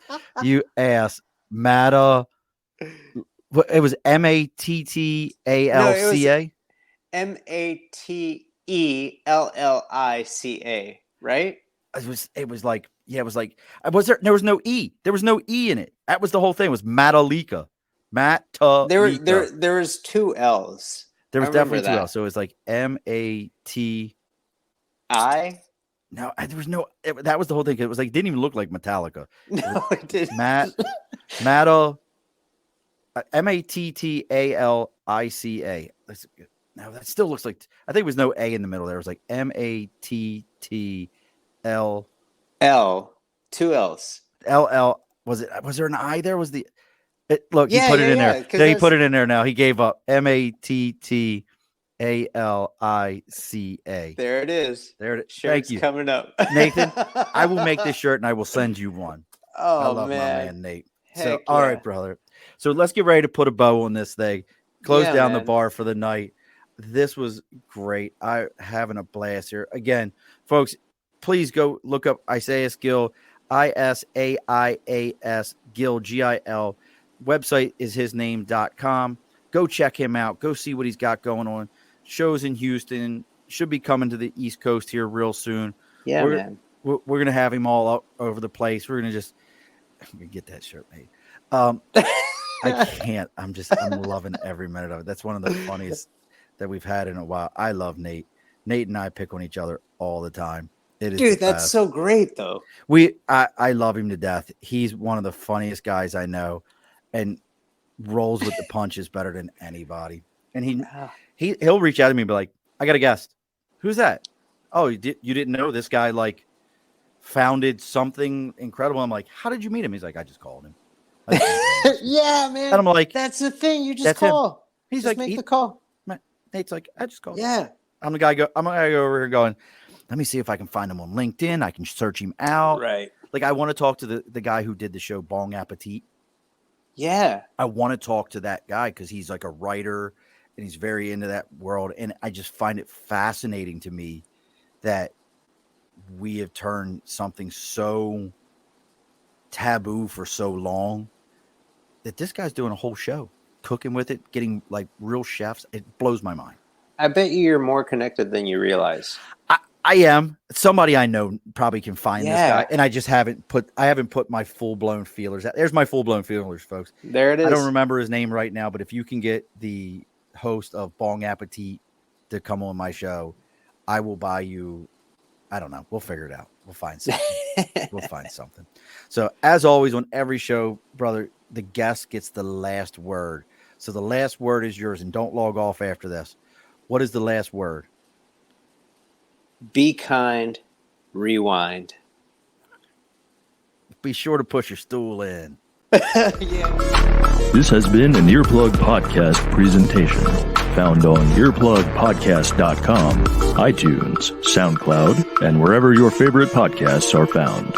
You ass. Matta. It was Mattallica. Mattellica, right? It was like there was no E. There was no E in it. That was the whole thing. It was Metallica. There was two L's. There was definitely two L's. So it was like M-A-T. No, there was no. That was the whole thing. It was like it didn't even look like Metallica. No, it didn't. Matta. Mattallica. Now that still looks like. I think it was no A in the middle. There was like Mattl. Two L's. LL. Was there an I there? Look, he put it in there. He put it in there now. He gave up. Mattalica. There it is. Thank you. Coming up. Nathan, I will make this shirt and I will send you one. Oh, I love my man, Nate. All right, brother. So let's get ready to put a bow on this thing. Close down the bar for the night. This was great. I'm having a blast here. Again, folks, please go look up Isaias Gil, Isaias Gil, Gil. Website is hisname.com. Go check him out. Go see what he's got going on. Shows in Houston. Should be coming to the East Coast here real soon. Yeah, man. We're gonna have him all up over the place. We're gonna get that shirt made. I can't. I'm loving every minute of it. That's one of the funniest that we've had in a while. I love Nate. Nate and I pick on each other all the time. It is, dude, that's so great though. I love him to death. He's one of the funniest guys I know, and rolls with the punches better than anybody. And he'll reach out to me and be like, "I got a guest. Who's that? Oh, you didn't know this guy like founded something incredible." I'm like, "How did you meet him?" He's like, "I just called him." Yeah, man. And I'm like, "That's the thing. You just call." Him. He's just like, make the call. Nate's like, "I just called." Yeah. I'm gonna go over here going, "Let me see if I can find him on LinkedIn. I can search him out." Right. Like, I want to talk to the guy who did the show Bon Appetit. Yeah. I want to talk to that guy because he's like a writer and he's very into that world. And I just find it fascinating to me that we have turned something so taboo for so long that this guy's doing a whole show, cooking with it, getting like real chefs. It blows my mind. I bet you're more connected than you realize. I am. Somebody I know probably can find this guy, and I just haven't put my full blown feelers out. There's my full blown feelers, folks. There it is. I don't remember his name right now, but if you can get the host of Bon Appetit to come on my show, I will buy you. I don't know. We'll figure it out. We'll find something. So as always on every show, brother, the guest gets the last word. So the last word is yours, and don't log off after this. What is the last word? Be kind, rewind. Be sure to push your stool in. Yeah. This has been an Earplug Podcast presentation. Found on earplugpodcast.com, iTunes, SoundCloud, and wherever your favorite podcasts are found.